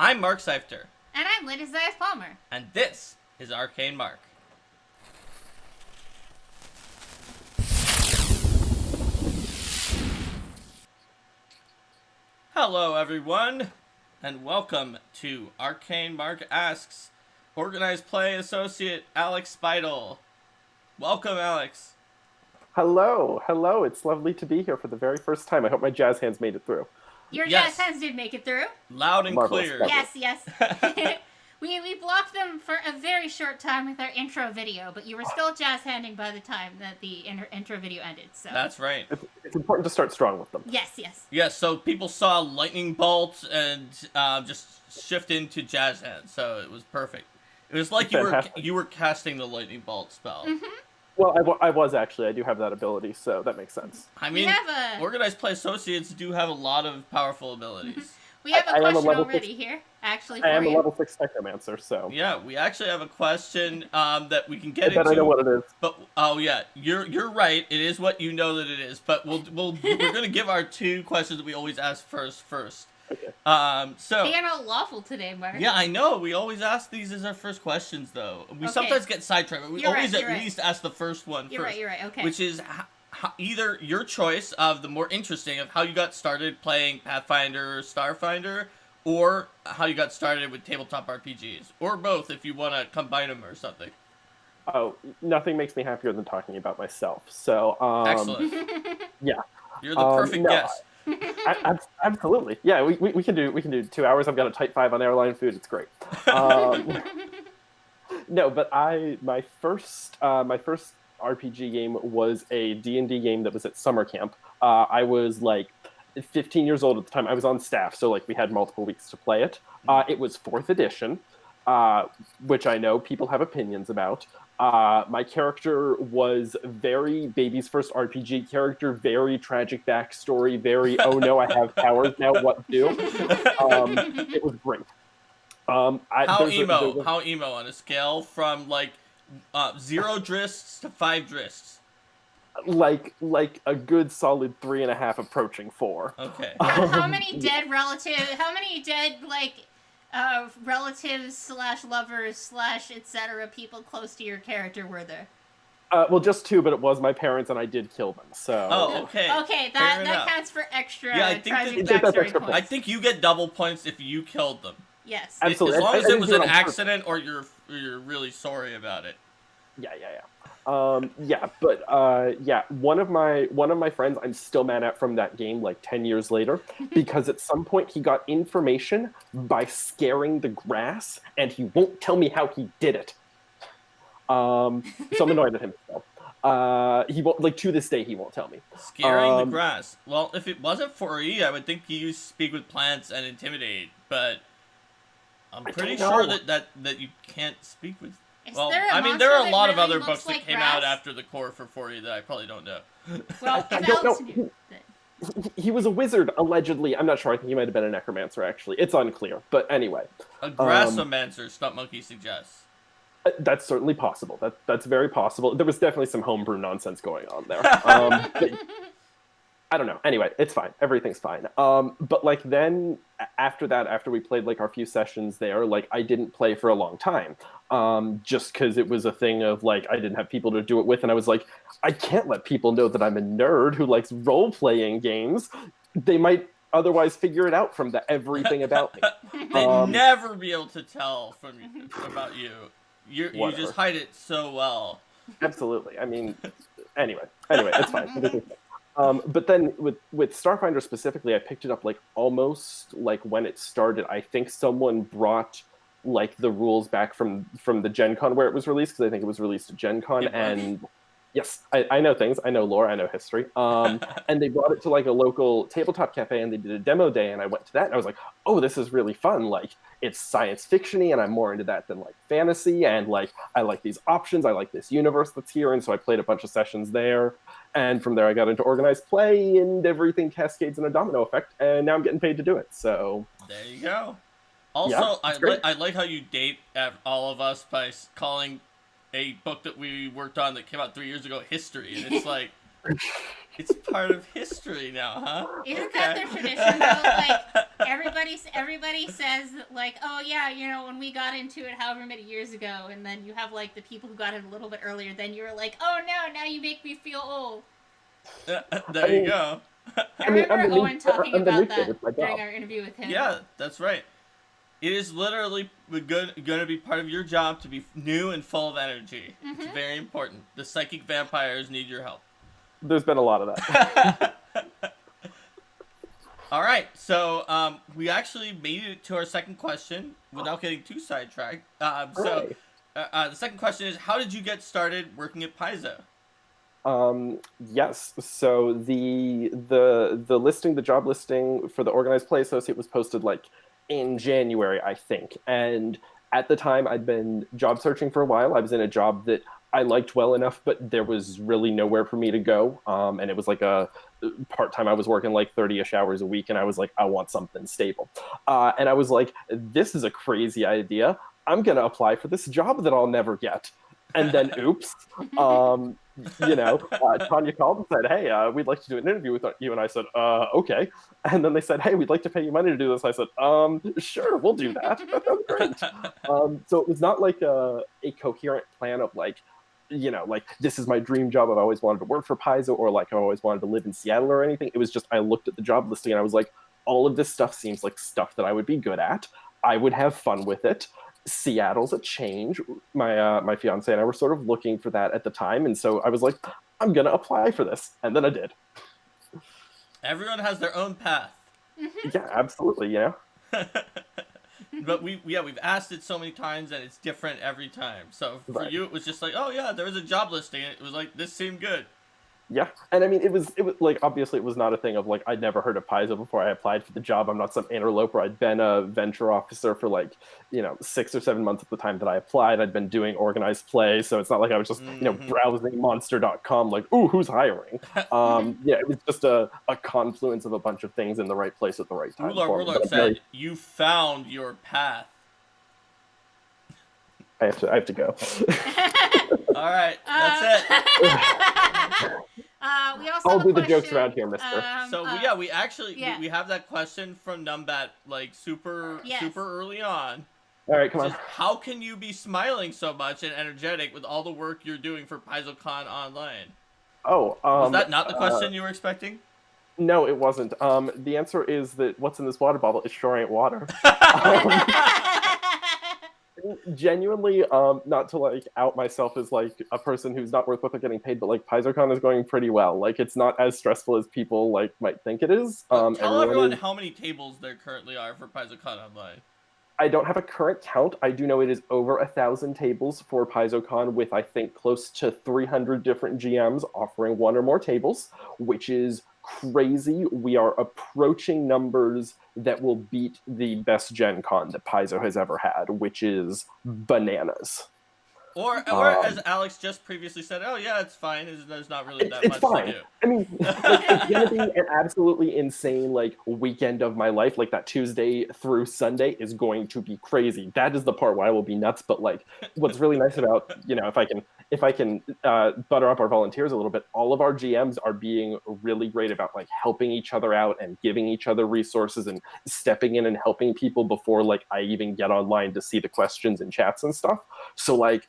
I'm Mark Seifter. And I'm Lydia Palmer. And this is Arcane Mark. Hello, everyone, and welcome to Arcane Mark Asks Organized Play Associate Alex Speidel. Welcome, Alex. Hello. It's lovely to be here for the very first time. I hope my jazz hands made it through. Your jazz hands did make it through. Loud and Marvelous. clear. Yes. we blocked them for a very short time with our intro video, but you were still jazz handing by the time that the intro video ended. So That's right. It's important to start strong with them. Yes. So people saw lightning bolts and just shift into jazz hands, so it was perfect. It was like you were casting the lightning bolt spell. Mm-hmm. Well, I was actually. I do have that ability, so that makes sense. I mean, Organized Play Associates do have a lot of powerful abilities. We have a question already here, actually, for you. I am a level 6 necromancer, so... Yeah, we actually have a question that we can get I bet into. I know what it is. But, you're right. It is what you know that it is. But we're going to give our two questions that we always ask first. Okay. Being all lawful today, Mark. Yeah, I know. We always ask these as our first questions, though. We sometimes get sidetracked. But we always at least ask the first one first. You're right. Okay. Which is either your choice of the more interesting of how you got started playing Pathfinder or Starfinder, or how you got started with tabletop RPGs, or both if you want to combine them or something. Oh, nothing makes me happier than talking about myself. So, Excellent. Yeah. You're the perfect guest. Absolutely. Yeah, we can do 2 hours. I've got a type 5 on airline food. It's great. No, but my first RPG game was a D&D game that was at summer camp. I was like 15 years old at the time. I was on staff, so like we had multiple weeks to play it. It was 4th edition, which I know people have opinions about. My character was very baby's first RPG character, very tragic backstory, very, oh no, I have powers, now what do? It was great. How emo on a scale from like 0 Drists to 5 Drists? Like a good solid 3.5 approaching 4. Okay. How many dead relatives / lovers / etc. people close to your character were there? Well, just 2, but it was my parents, and I did kill them. So. Oh, okay. Okay, that counts for extra tragic backstory points. I think you get double points if you killed them. Yes. Absolutely. As long as it was an accident or you're really sorry about it. Yeah. One of my friends I'm still mad at from that game like 10 years later because at some point he got information by scaring the grass and he won't tell me how he did it. So I'm annoyed at him still. He won't, like, to this day he won't tell me. Scaring the grass. Well, if it wasn't 4E, I would think you speak with plants and intimidate, but I'm pretty sure that you can't speak with. Well, I mean, there are a lot of other books that came out after the core for 4E that I probably don't know. Well, I don't know. He was a wizard, allegedly. I'm not sure. I think he might have been a necromancer, actually. It's unclear. But anyway. A grassomancer, Stump Monkey suggests. That's certainly possible. That's very possible. There was definitely some homebrew nonsense going on there. But, I don't know. Anyway, it's fine. Everything's fine. But like then after that, after we played like our few sessions there, like I didn't play for a long time. Just because it was a thing of like I didn't have people to do it with, and I was like, I can't let people know that I'm a nerd who likes role-playing games. They might otherwise figure it out from everything about me. They'd never be able to tell about you. You just hide it so well. Absolutely. I mean, anyway, it's fine. But then with Starfinder specifically, I picked it up like almost like when it started. I think someone brought like the rules back from the Gen Con where it was released, because I think it was released at Gen Con. And yes, I know things. I know lore. I know history. And they brought it to like a local tabletop cafe, and they did a demo day, and I went to that, and I was like, oh, this is really fun. Like, it's science fiction-y, and I'm more into that than like fantasy, and like I like these options. I like this universe that's here, and so I played a bunch of sessions there. And from there, I got into organized play, and everything cascades in a domino effect, and now I'm getting paid to do it. So there you go. Also, I like how you date all of us by calling a book that we worked on that came out 3 years ago history, and it's like It's part of history now, huh? Isn't that their tradition though? Like everybody says that, like, oh yeah, you know, when we got into it however many years ago, and then you have like the people who got it a little bit earlier, then you're like, oh no, now you make me feel old. There you go. I remember Owen talking about that during our interview with him. Yeah, that's right. It is literally going to be part of your job to be new and full of energy. Mm-hmm. It's very important. The psychic vampires need your help. There's been a lot of that. All right, so we actually made it to our second question without getting too sidetracked. The second question is, how did you get started working at Paizo? Yes. So the listing, the job listing for the organized play associate was posted like in January, I think. And at the time, I'd been job searching for a while. I was in a job that I liked well enough, but there was really nowhere for me to go. And it was like a part-time. I was working like 30-ish hours a week, and I was like, I want something stable. And I was like, this is a crazy idea. I'm going to apply for this job that I'll never get. And then, oops, Tanya called and said, hey, we'd like to do an interview with you. And I said, okay. And then they said, hey, we'd like to pay you money to do this. I said, sure, we'll do that. That sounds great. So it was not like a coherent plan of like, like, this is my dream job. I've always wanted to work for Paizo, or like I always wanted to live in Seattle or anything. It was just, I looked at the job listing and I was like, all of this stuff seems like stuff that I would be good at. I would have fun with it. Seattle's a change. My fiance and I were sort of looking for that at the time. And so I was like, I'm going to apply for this. And then I did. Everyone has their own path. Yeah, absolutely. But we've asked it so many times and it's different every time. So for you, it was just like, oh yeah, there was a job listing. It was like, this seemed good. Yeah, and I mean, it was like, obviously it was not a thing of like, I'd never heard of Paizo before I applied for the job. I'm not some interloper. I'd been a venture officer for like, 6 or 7 months at the time that I applied. I'd been doing organized play, so it's not like I was just, browsing monster.com like, ooh, who's hiring? It was just a confluence of a bunch of things in the right place at the right time. Urlar said, you found your path. I have to go. All right, that's it. We also I'll do the jokes around here, mister. We have that question from Numbat like super early on. All right, come on. How can you be smiling so much and energetic with all the work you're doing for PaizoCon Online? Was that not the question you were expecting? No, it wasn't. The answer is that what's in this water bottle, it sure ain't water. Genuinely, not to like out myself as like a person who's not worth what they're getting paid, but like PaizoCon is going pretty well. Like, it's not as stressful as people like might think it is. Tell everyone how many tables there currently are for PaizoCon Online. I don't have a current count. I do know it is over 1,000 tables for PaizoCon, with I think close to 300 different GMs offering one or more tables, which is crazy. We are approaching numbers that will beat the best Gen Con that Paizo has ever had, which is bananas. Or as Alex just previously said, oh yeah, it's fine. There's not really that much fine. to do. I mean, it's gonna be an absolutely insane like weekend of my life. Like, that Tuesday through Sunday is going to be crazy. That is the part where I will be nuts. But like, what's really nice about, if I can butter up our volunteers a little bit, all of our GMs are being really great about like helping each other out and giving each other resources and stepping in and helping people before like I even get online to see the questions and chats and stuff. So like,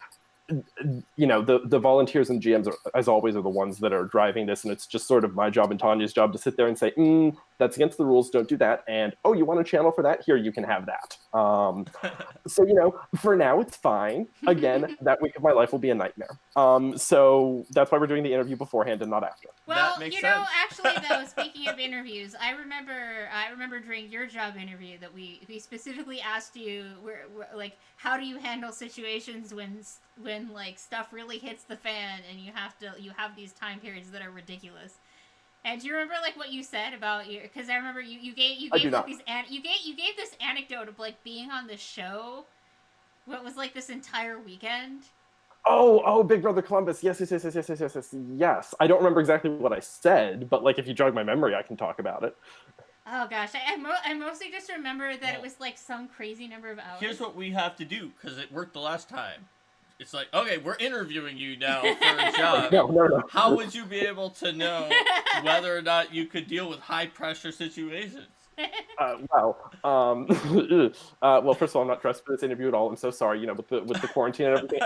the volunteers and GMs are, as always, are the ones that are driving this, and it's just sort of my job and Tanya's job to sit there and say, that's against the rules, don't do that, and oh, you want a channel for that? Here, you can have that. So for now it's fine. Again, that week of my life will be a nightmare. So that's why we're doing the interview beforehand and not after. Well, actually though, speaking of interviews, I remember during your job interview that we specifically asked you, like, how do you handle situations when like stuff really hits the fan and you have these time periods that are ridiculous. And do you remember like what you said about your? Because I remember you gave this anecdote of like being on the show. What was like this entire weekend? Oh, Big Brother Columbus. Yes. I don't remember exactly what I said, but like if you jog my memory, I can talk about it. Oh gosh, I mostly just remember that it was like some crazy number of hours. Here's what we have to do, because it worked the last time. it's like, okay, we're interviewing you now for a job. No. How would you be able to know whether or not you could deal with high pressure situations? Well, first of all, I'm not dressed for this interview at all. I'm so sorry. With the quarantine and everything.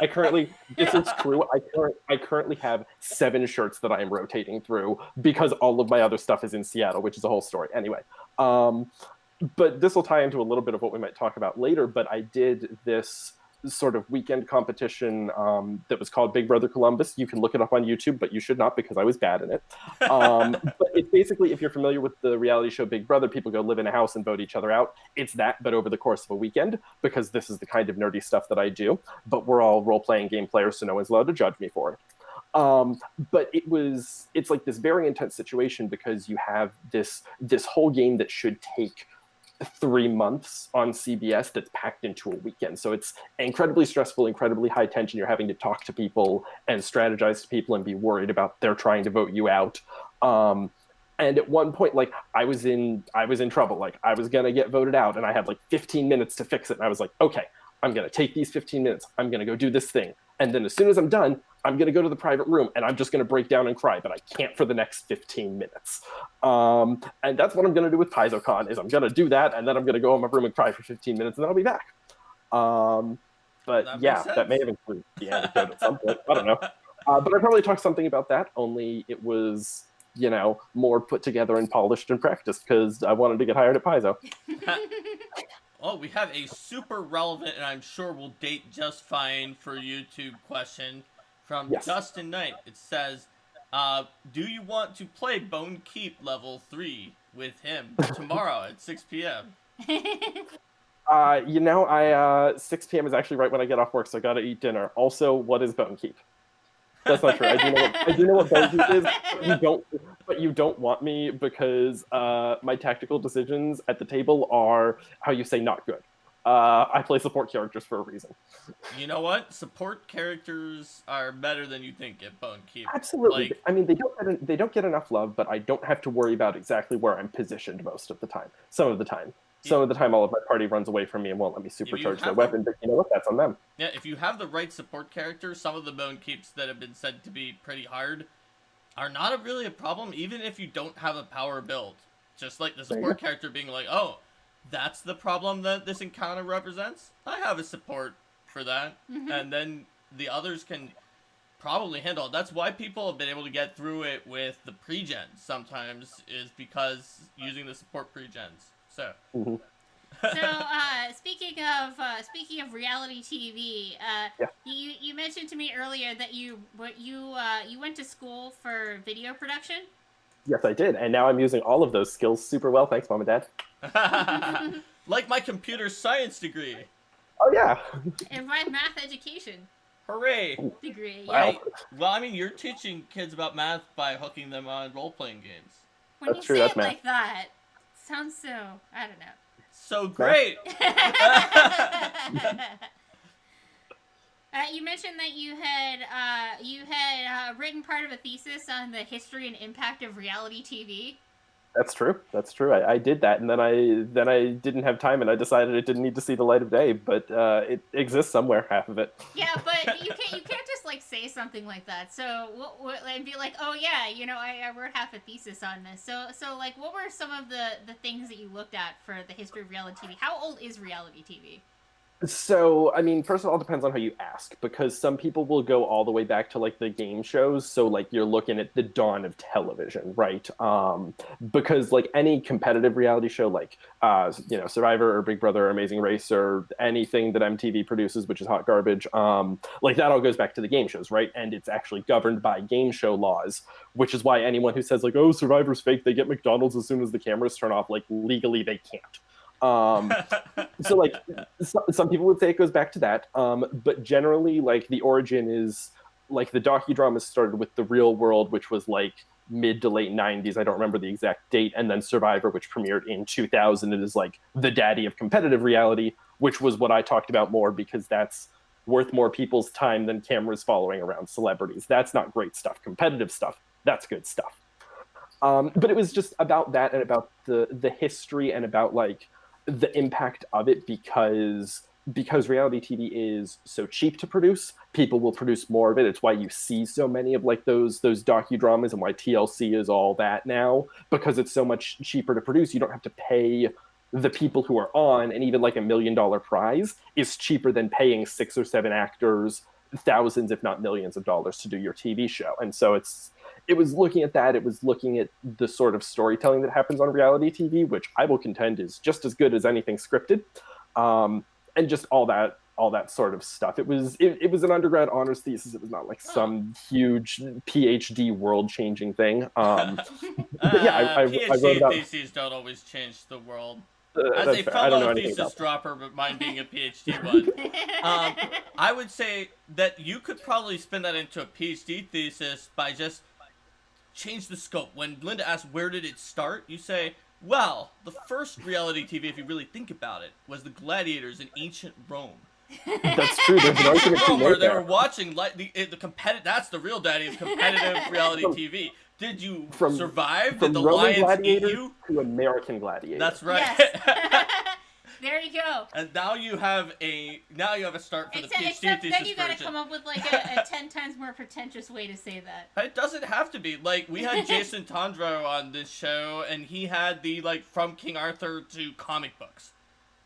This is true. I currently have 7 shirts that I am rotating through because all of my other stuff is in Seattle, which is a whole story. Anyway, but this will tie into a little bit of what we might talk about later. But I did this sort of weekend competition that was called Big Brother Columbus. You can look it up on YouTube, but you should not because I was bad in it. But it's basically, if you're familiar with the reality show Big Brother, people go live in a house and vote each other out. It's that, but over the course of a weekend, because this is the kind of nerdy stuff that I do. But we're all role-playing game players, so no one's allowed to judge me for it. But it's like this very intense situation because you have this whole game that should take 3 months on CBS that's packed into a weekend. So it's incredibly stressful, incredibly high tension. You're having to talk to people and strategize to people and be worried about they're trying to vote you out. And at one point, like I was in trouble. Like I was gonna get voted out, and I had like 15 minutes to fix it. And I was like, okay, I'm gonna take these 15 minutes. I'm gonna go do this thing, and then as soon as I'm done, I'm going to go to the private room and I'm just going to break down and cry, but I can't for the next 15 minutes. And that's what I'm going to do with PaizoCon is I'm going to do that, and then I'm going to go in my room and cry for 15 minutes, and then I'll be back. But that may have included the anecdote at some point. I don't know. But I probably talked something about that, only it was, more put together and polished and practiced because I wanted to get hired at Paizo. Oh, we have a super relevant and I'm sure will date just fine for YouTube question from Justin Knight. It says, do you want to play Bone Keep level 3 with him tomorrow at 6 p.m.? 6 p.m. is actually right when I get off work, so I gotta eat dinner. Also, what is Bone Keep? That's not true. I do know what Bone Keep is, but you don't want me because my tactical decisions at the table are, how you say, not good. I play support characters for a reason. You know what? Support characters are better than you think at Bone Keep. Absolutely. I mean, they don't get enough love, but I don't have to worry about exactly where I'm positioned most of the time. Some of the time, all of my party runs away from me and won't let me supercharge their weapon. But you know what? That's on them. Yeah, if you have the right support character, some of the Bone Keeps that have been said to be pretty hard are not really a problem, even if you don't have a power build. Just like the support character being like, oh, that's the problem that this encounter represents? I have a support for that. Mm-hmm. And then the others can probably handle it. That's why people have been able to get through it with the pre-gens sometimes, is because using the support pre-gens. So... Mm-hmm. So, speaking of reality TV, you mentioned to me earlier that you went to school for video production. Yes, I did, and now I'm using all of those skills super well. Thanks, Mom and Dad. Like my computer science degree. Oh yeah. And my math education. Hooray! Degree. Wow. Yeah. Well, I mean, you're teaching kids about math by hooking them on role-playing games. When that's you true, say that's it math. like that, it sounds so, I don't know. So great. You mentioned that you had written part of a thesis on the history and impact of reality TV. That's true. I did that, and then I didn't have time, and I decided it didn't need to see the light of day. But it exists somewhere, half of it. Yeah, but you can't just like say something like that. So and be like, oh yeah, I wrote half a thesis on this. So like, what were some of the things that you looked at for the history of reality TV? How old is reality TV? So, I mean, first of all, it depends on how you ask, because some people will go all the way back to, like, the game shows, so, like, you're looking at the dawn of television, right? Because, like, any competitive reality show, like, Survivor or Big Brother or Amazing Race or anything that MTV produces, which is hot garbage, like, that all goes back to the game shows, right? And it's actually governed by game show laws, which is why anyone who says, like, oh, Survivor's fake, they get McDonald's as soon as the cameras turn off, like, legally they can't. So like some people would say it goes back to that, but generally like the origin is like the docudrama started with The Real World, which was like mid to late 90s. I don't remember the exact date. And then Survivor, which premiered in 2000. It is like the daddy of competitive reality, which was what I talked about more because that's worth more people's time than cameras following around celebrities. That's not great stuff. Competitive stuff, that's good stuff. But it was just about that and about the history and about like the impact of it, because because reality TV is so cheap to produce, people will produce more of it. It's why you see so many of like those docudramas and why TLC is all that now, because it's so much cheaper to produce. You don't have to pay the people who are on, and even like $1 million prize is cheaper than paying 6 or 7 actors thousands, if not millions of dollars to do your TV show. And so it was looking at that. It was looking at the sort of storytelling that happens on reality TV, which I will contend is just as good as anything scripted. And just all that sort of stuff. It was an undergrad honors thesis. It was not like some huge PhD world-changing thing. Yeah, I wrote about theses don't always change the world. As a fellow thesis dropper, but mine being a PhD one, I would say that you could probably spin that into a PhD thesis by just change the scope. When Linda asks, where did it start? You say, well, the first reality TV, if you really think about it, was the gladiators in ancient Rome. That's true. There's an argument where they were watching the competitive. That's the real daddy of competitive reality TV. Did you survive? Did the Roman lions eat you? To American Gladiator. That's right. Yes. There you go. And now you have a start for the PhD except thesis then you got to come up with like a 10 times more pretentious way to say that. It doesn't have to be. Like, we had Jason Tondro on this show, and he had the like from King Arthur to comic books.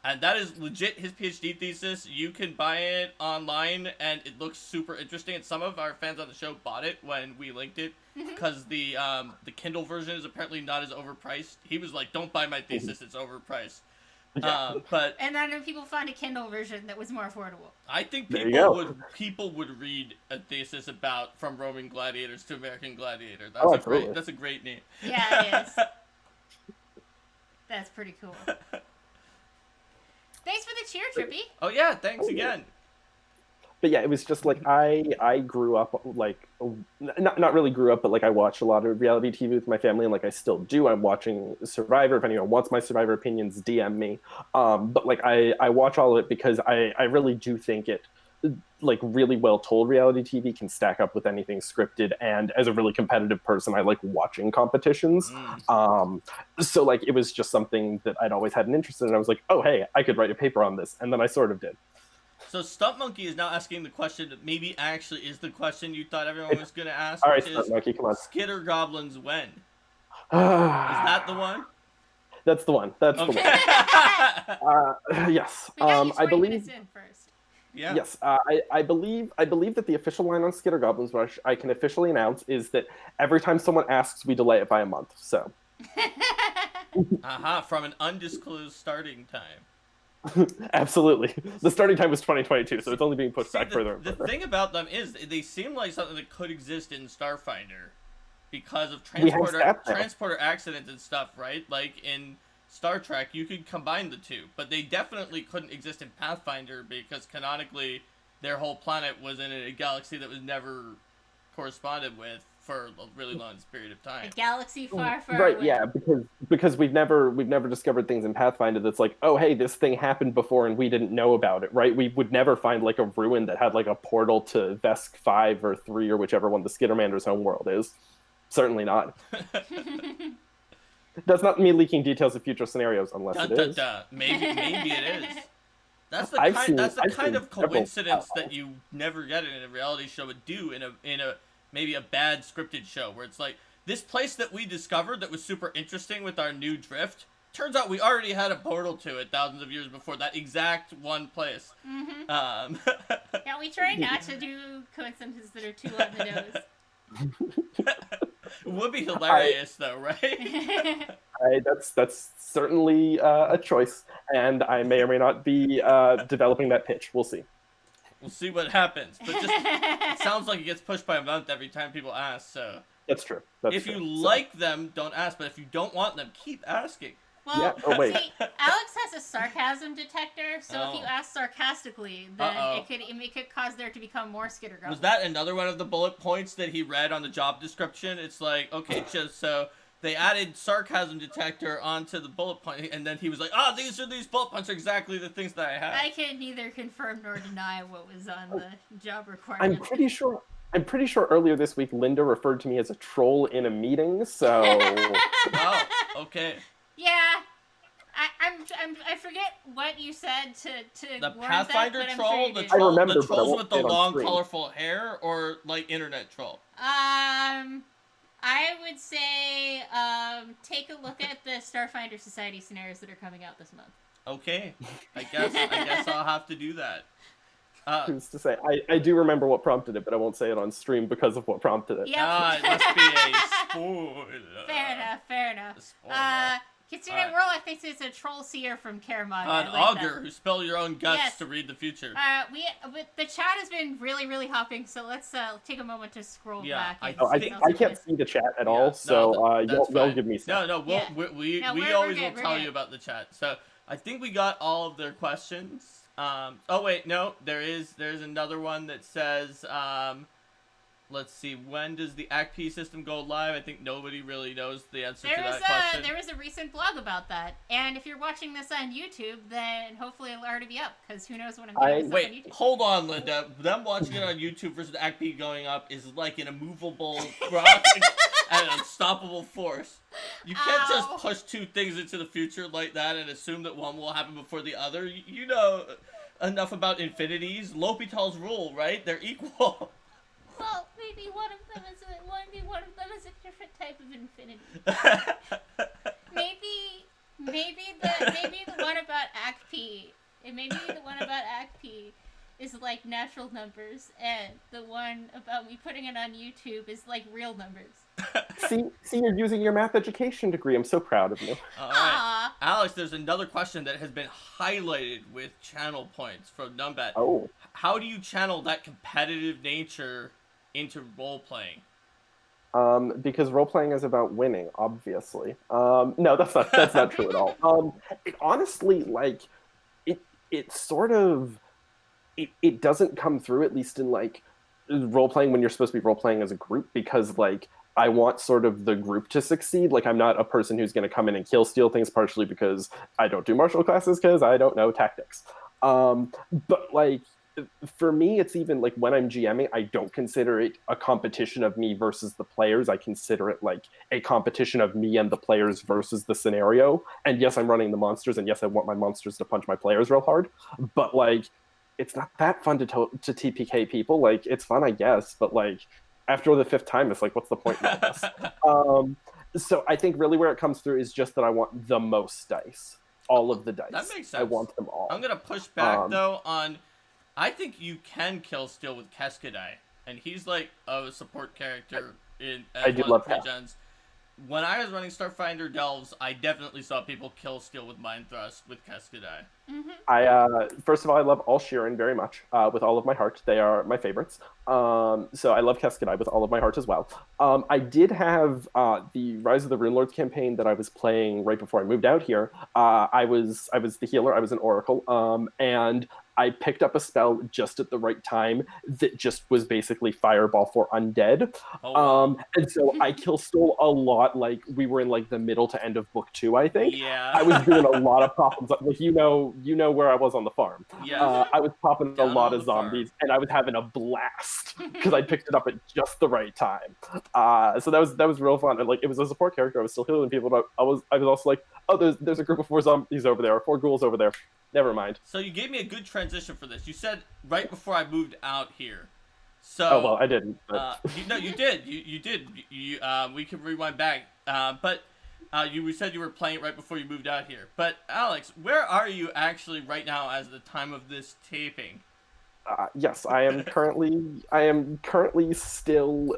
And that is legit his PhD thesis. You can buy it online, and it looks super interesting. And some of our fans on the show bought it when we linked it, because the Kindle version is apparently not as overpriced. He was like, "Don't buy my thesis; it's overpriced." And then people found a Kindle version that was more affordable. I think people would read a thesis about from Roman gladiators to American gladiator. That's a great name. Yeah, it is. That's pretty cool. Thanks for the cheer, Trippy. Oh yeah, thanks again. But yeah, it was just like I grew up like not really grew up, but like I watched a lot of reality TV with my family, and like I still do. I'm watching Survivor. If anyone wants my Survivor opinions, DM me. But like I watch all of it because I really do think it, like really well told reality TV can stack up with anything scripted, and as a really competitive person, I like watching competitions. So like it was just something that I'd always had an interest in, and I was like, oh hey, I could write a paper on this, and then I sort of did. So Stump Monkey is now asking the question that maybe actually is the question you thought everyone was going to ask. All right, Stump Monkey, come on. Skitter Goblins when? Is that the one? That's the one. That's the one. Yes. I believe. In first. Yeah. Yes. I believe that the official line on Skitter Goblins, which I can officially announce, is that every time someone asks, we delay it by a month. So. From an undisclosed starting time. Absolutely. The starting time was 2022, so it's only being pushed back further and further. The thing about them is they seem like something that could exist in Starfinder because of transporter accidents and stuff, right? Like in Star Trek, you could combine the two, but they definitely couldn't exist in Pathfinder because canonically their whole planet was in a galaxy that was never corresponded with for a really long period of time. A galaxy far, far right, away. Yeah, because we've never discovered things in Pathfinder that's like, oh hey, this thing happened before and we didn't know about it, right? We would never find like a ruin that had like a portal to Vesk 5 or 3 or whichever one the Skittermander's homeworld is. Certainly not. That's not me leaking details of future scenarios unless it is. Maybe it is. That's the kind of coincidence that you never get in a reality show would do in a maybe a bad scripted show where it's like, this place that we discovered that was super interesting with our new drift, turns out we already had a portal to it thousands of years before, that exact one place. Yeah, we try not to do coincidences that are too on the nose. It would be hilarious though, right? That's certainly a choice, and I may or may not be developing that pitch. We'll see. We'll see what happens. But just it sounds like it gets pushed by a month every time people ask, so. That's true. If you like them, don't ask. But if you don't want them, keep asking. Well, see, Alex has a sarcasm detector, so if you ask sarcastically, then it could cause there to become more Skitter Goblins. Was that another one of the bullet points that he read on the job description? It's like, okay, just so they added sarcasm detector onto the bullet point, and then he was like, these bullet points are exactly the things that I have. I can neither confirm nor deny what was on the job requirement. I'm pretty sure earlier this week Linda referred to me as a troll in a meeting, so. Oh, okay. Yeah, I forget what you said to the warrant Pathfinder that, troll, the trolls with the long, colorful hair, or like internet troll. I would say take a look at the Starfinder Society scenarios that are coming out this month. Okay, I guess I'll have to do that. Who's to say? I do remember what prompted it, but I won't say it on stream because of what prompted it. Yep. It must be a spoiler. Fair enough. Considering World, I think it's a troll seer from Karamag. An augur who spell your own guts to read the future. The chat has been really, really hopping, so let's take a moment to scroll back. I can't see the chat at all, so y'all give me some. No, we always will tell you about the chat. So I think we got all of their questions. Oh wait, no, there's another one that says, let's see, when does the ACP system go live? I think nobody really knows the answer to that question. There was a recent blog about that, and if you're watching this on YouTube, then hopefully it'll already be up, because who knows when I'm getting this up on YouTube. Hold on, Linda. Them watching it on YouTube versus ACP going up is like an immovable rock and an unstoppable force. You can't just push two things into the future like that and assume that one will happen before the other. You know enough about infinities. L'Hopital's rule, right? They're equal. Well, maybe one of them is a different type of infinity. maybe the one about ACP. Maybe the one about ACP is like natural numbers, and the one about me putting it on YouTube is like real numbers. See, you're using your math education degree. I'm so proud of you. All right. Alex, there's another question that has been highlighted with channel points from Numbat. Oh. How do you channel that competitive nature into role-playing? Because role-playing is about winning, obviously. No, that's not true at all. It honestly, like, it sort of, it doesn't come through, at least in, like, role-playing when you're supposed to be role-playing as a group, because, like, I want sort of the group to succeed. Like, I'm not a person who's going to come in and steal things, partially because I don't do martial classes, because I don't know tactics. But, like, for me, it's even, like, when I'm GMing, I don't consider it a competition of me versus the players. I consider it, like, a competition of me and the players versus the scenario. And yes, I'm running the monsters, and yes, I want my monsters to punch my players real hard. But, like, it's not that fun to TPK people. Like, it's fun, I guess, but, like, after the 5th time, it's like, what's the point of this? So I think really where it comes through is just that I want the most dice. All of the dice. That makes sense. I want them all. I'm going to push back, though, on... I think you can kill Steel with Keskadai, and he's, like, a support character in I do love that. Gens. When I was running Starfinder Delves, I definitely saw people kill Steel with Mind Thrust with Keskadai. Mm-hmm. First of all, I love all Sheeran very much, with all of my heart. They are my favorites. So I love Keskadai with all of my heart as well. I did have the Rise of the Runelords campaign that I was playing right before I moved out here. I was the healer. I was an Oracle, and I picked up a spell just at the right time that just was basically Fireball for undead. Oh, wow. And so I kill stole a lot. Like, we were in, like, the middle to end of book 2, I think. Yeah. I was doing a lot of problems. Like, you know where I was on the farm. Yeah. I was popping Down a lot on of the farm. zombies, and I was having a blast because I picked it up at just the right time. So that was real fun. And, like, it was a support character. I was still healing people, but I was also like, oh, there's a group of 4 zombies over there, or 4 ghouls over there. Never mind. So you gave me a good transition for this. You said right before I moved out here. So. Oh well, I didn't. But... you did. You did. We can rewind back. But you said you were playing it right before you moved out here. But Alex, where are you actually right now as the time of this taping? Yes, I am currently still,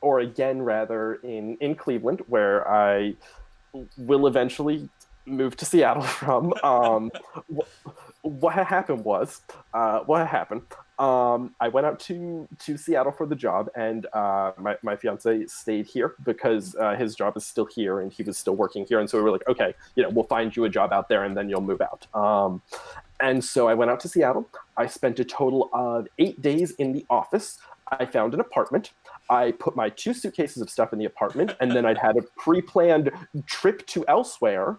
or again rather, in Cleveland, where I will eventually move to Seattle from. What had happened was, I went out to Seattle for the job, and my fiance stayed here because his job is still here and he was still working here. And so we were like, okay, we'll find you a job out there and then you'll move out. And so I went out to Seattle. I spent a total of 8 days in the office. I found an apartment. I put my 2 suitcases of stuff in the apartment, and then I'd had a pre-planned trip to elsewhere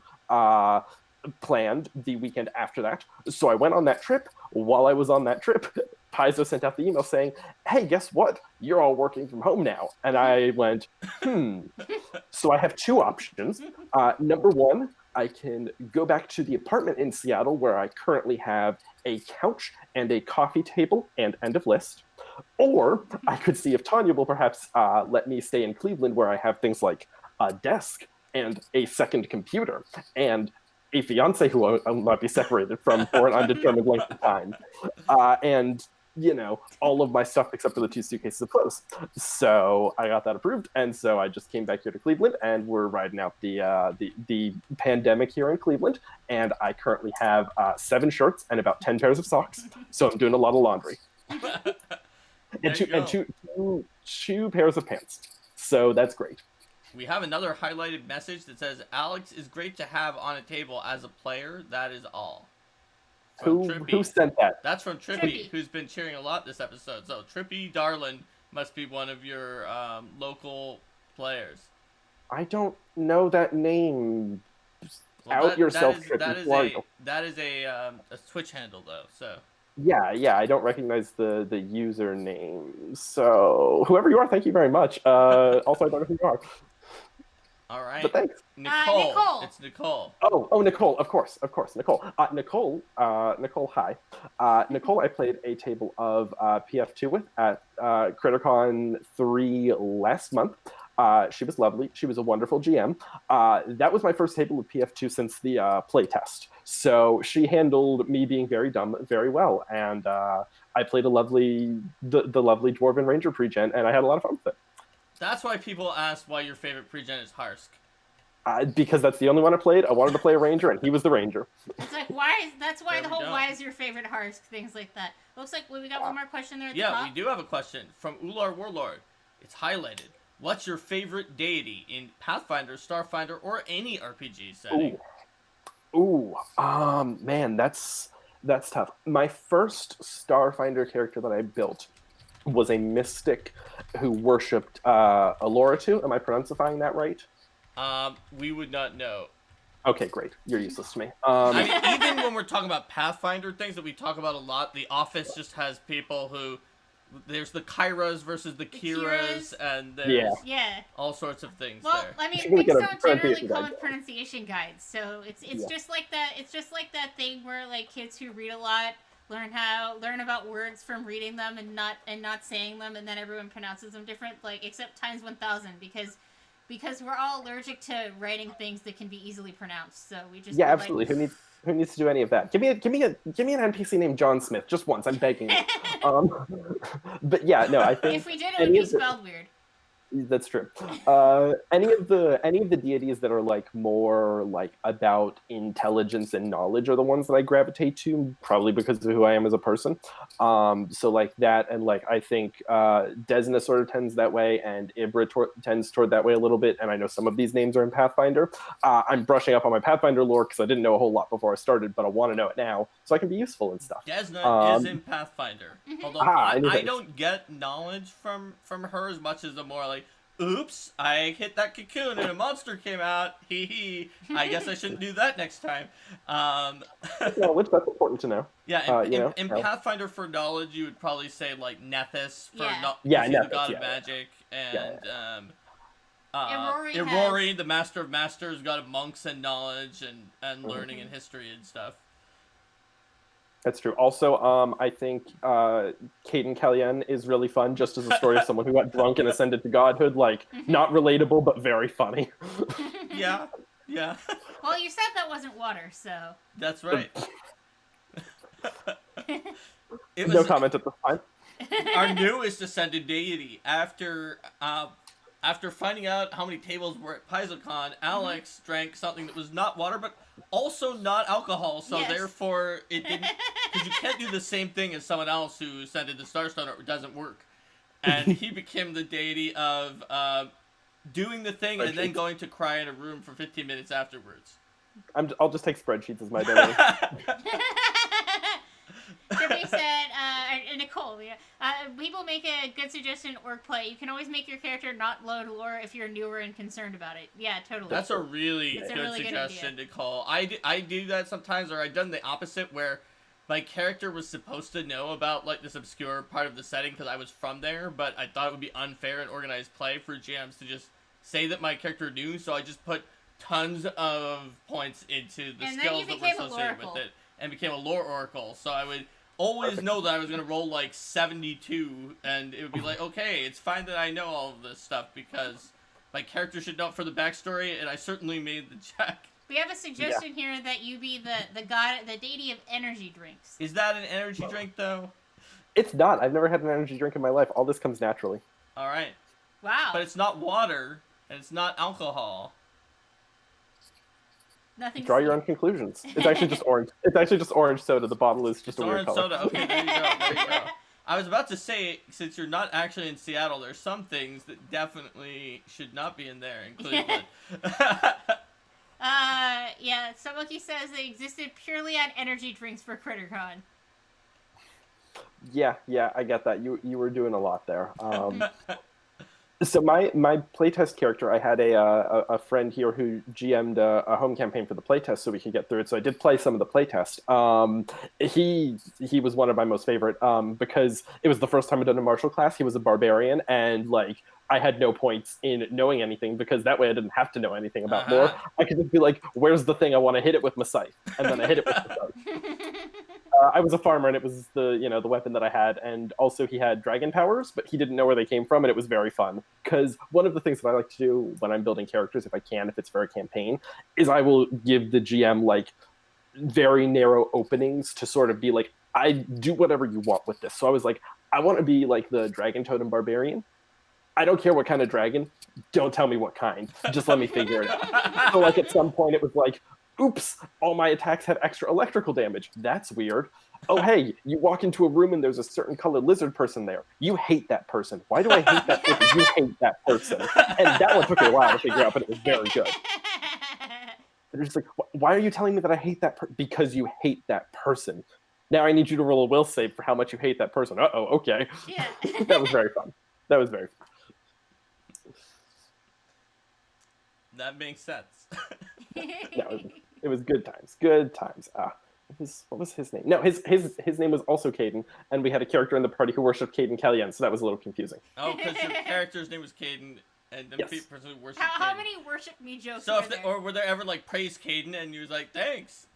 planned the weekend after that. So I went on that trip. While I was on that trip, Paizo sent out the email saying, hey, guess what? You're all working from home now. And I went, So I have 2 options. Number 1, I can go back to the apartment in Seattle where I currently have a couch and a coffee table and end of list. Or I could see if Tanya will perhaps let me stay in Cleveland where I have things like a desk and a second computer and a fiance who I will not be separated from for an undetermined length of time. And, you know, all of my stuff except for the 2 suitcases of clothes. So I got that approved. And so I just came back here to Cleveland and we're riding out the pandemic here in Cleveland. And I currently have 7 shirts and about 10 pairs of socks. So I'm doing a lot of laundry. And two pairs of pants. So that's great. We have another highlighted message that says, Alex is great to have on a table as a player. That is all. Who sent that? That's from Trippy, who's been cheering a lot this episode. So Trippy Darlin must be one of your local players. I don't know that name. Well, yourself, Trippy. That is a Twitch handle, though. So. Yeah, I don't recognize the username. So whoever you are, thank you very much. Also, I don't know who you are. All right. But thanks. Nicole. It's Nicole. Oh, Nicole. Of course. Nicole. Nicole, hi. Nicole, I played a table of PF2 with at CritterCon 3 last month. She was lovely. She was a wonderful GM. That was my first table of PF2 since the playtest. So she handled me being very dumb very well. And I played the lovely Dwarven Ranger pre-gen, and I had a lot of fun with it. That's why people ask why your favorite pre-gen is Harsk. Because that's the only one I played. I wanted to play a ranger, and he was the ranger. It's like, that's why the whole why is your favorite Harsk, things like that. Looks like we got one more question there at the top. Yeah, we do have a question from Ular Warlord. It's highlighted. What's your favorite deity in Pathfinder, Starfinder, or any RPG setting? Man, that's tough. My first Starfinder character that I built was a mystic who worshipped Aloratu. Am I pronouncing that right? We would not know. Okay, great. You're useless to me. I mean, even when we're talking about Pathfinder things that we talk about a lot, the Office just has people who... There's the Kyras versus the Kiras, and there's all sorts of things there. Well, I mean, things don't generally come with pronunciation guides, so it's just like that. It's just like that thing where like kids who read a lot learn about words from reading them and not saying them, and then everyone pronounces them different. Like except times 1,000 because we're all allergic to writing things that can be easily pronounced. So we just absolutely. Like, who needs to do any of that? Give me an NPC named John Smith, just once. I'm begging you. But yeah, no, I think if we did, it would be spelled weird. That's true. Any of the deities that are like more like about intelligence and knowledge are the ones that I gravitate to, probably because of who I am as a person. So like that, and like I think Desna sort of tends that way, and Ibra tends toward that way a little bit. And I know some of these names are in Pathfinder. I'm brushing up on my Pathfinder lore because I didn't know a whole lot before I started, but I want to know it now so I can be useful and stuff. Desna is in Pathfinder, although I don't get knowledge from her as much as the more like, oops, I hit that cocoon and a monster came out. Hee hee. I guess I shouldn't do that next time. Which that's important to know. Yeah, in Pathfinder for knowledge, you would probably say like Nethys for the god of magic, and Irori, the master of masters, god of monks and knowledge and learning and history and stuff. That's true. Also, I think Caden Kellyanne is really fun, just as a story of someone who got drunk and ascended to godhood. Like, not relatable, but very funny. Yeah. Well, you said that wasn't water, so... That's right. No comment at this time. Our newest ascended deity. After finding out how many tables were at PaizoCon, Alex drank something that was not water, but also not alcohol, so therefore it didn't... Because you can't do the same thing as someone else who ascended the Starstone, or it doesn't work. And he became the deity of doing the thing and then going to cry in a room for 15 minutes afterwards. I'll just take spreadsheets as my deity. Kirby said, Nicole, people make a good suggestion orc play. You can always make your character not load lore if you're newer and concerned about it. Yeah, totally. That's a really good suggestion, Nicole. I do that sometimes, or I've done the opposite where my character was supposed to know about like this obscure part of the setting because I was from there, but I thought it would be unfair in organized play for GMs to just say that my character knew, so I just put tons of points into the skills that were associated with it, and became a lore oracle. So I would always know that I was going to roll like 72, and it would be like, okay, it's fine that I know all of this stuff because my character should know for the backstory, and I certainly made the check. We have a suggestion here that you be the god, the deity of energy drinks. Is that an energy drink, though? It's not. I've never had an energy drink in my life. All this comes naturally. All right. Wow. But it's not water, and it's not alcohol. Nothing. Draw your own conclusions. It's actually just orange. It's actually just orange soda. The bottle is just a weird color. Orange soda. Okay, there you go. There you go. I was about to say, since you're not actually in Seattle, there's some things that definitely should not be in there in Cleveland. Yeah, Samoki says they existed purely on energy drinks for CritterCon. Yeah, I get that. You were doing a lot there. So my playtest character, I had a friend here who GM'd a home campaign for the playtest so we could get through it. So I did play some of the playtest. He was one of my most favorite because it was the first time I'd done a martial class. He was a barbarian, and like I had no points in knowing anything because that way I didn't have to know anything about lore. I could just be like, "Where's the thing I want to hit it with my scythe?" And then I hit it with the scythe. I was a farmer, and it was the weapon that I had, and also he had dragon powers, but he didn't know where they came from, and it was very fun. Because one of the things that I like to do when I'm building characters, if I can, if it's for a campaign, is I will give the GM like very narrow openings to sort of be like, I do whatever you want with this. So I was like, I want to be like the dragon totem barbarian. I don't care what kind of dragon. Don't tell me what kind. Just let me figure it out. So like at some point it was like, oops, all my attacks have extra electrical damage. That's weird. Oh, hey, you walk into a room and there's a certain colored lizard person there. You hate that person. Why do I hate that person? You hate that person. And that one took me a while to figure out, but it was very good. They're just like, why are you telling me that I hate that person? Because you hate that person. Now I need you to roll a will save for how much you hate that person. Uh-oh, okay. Yeah. That was very fun. That makes sense. It was good times. Good times. What was his name? No, his name was also Caden, and we had a character in the party who worshipped Caden Kellyanne, so that was a little confusing. Oh, because your character's name was Caden, and then yes. people worshipped Caden. How many worship me jokes were there? Or were there ever like praise Caden, and you was like, thanks?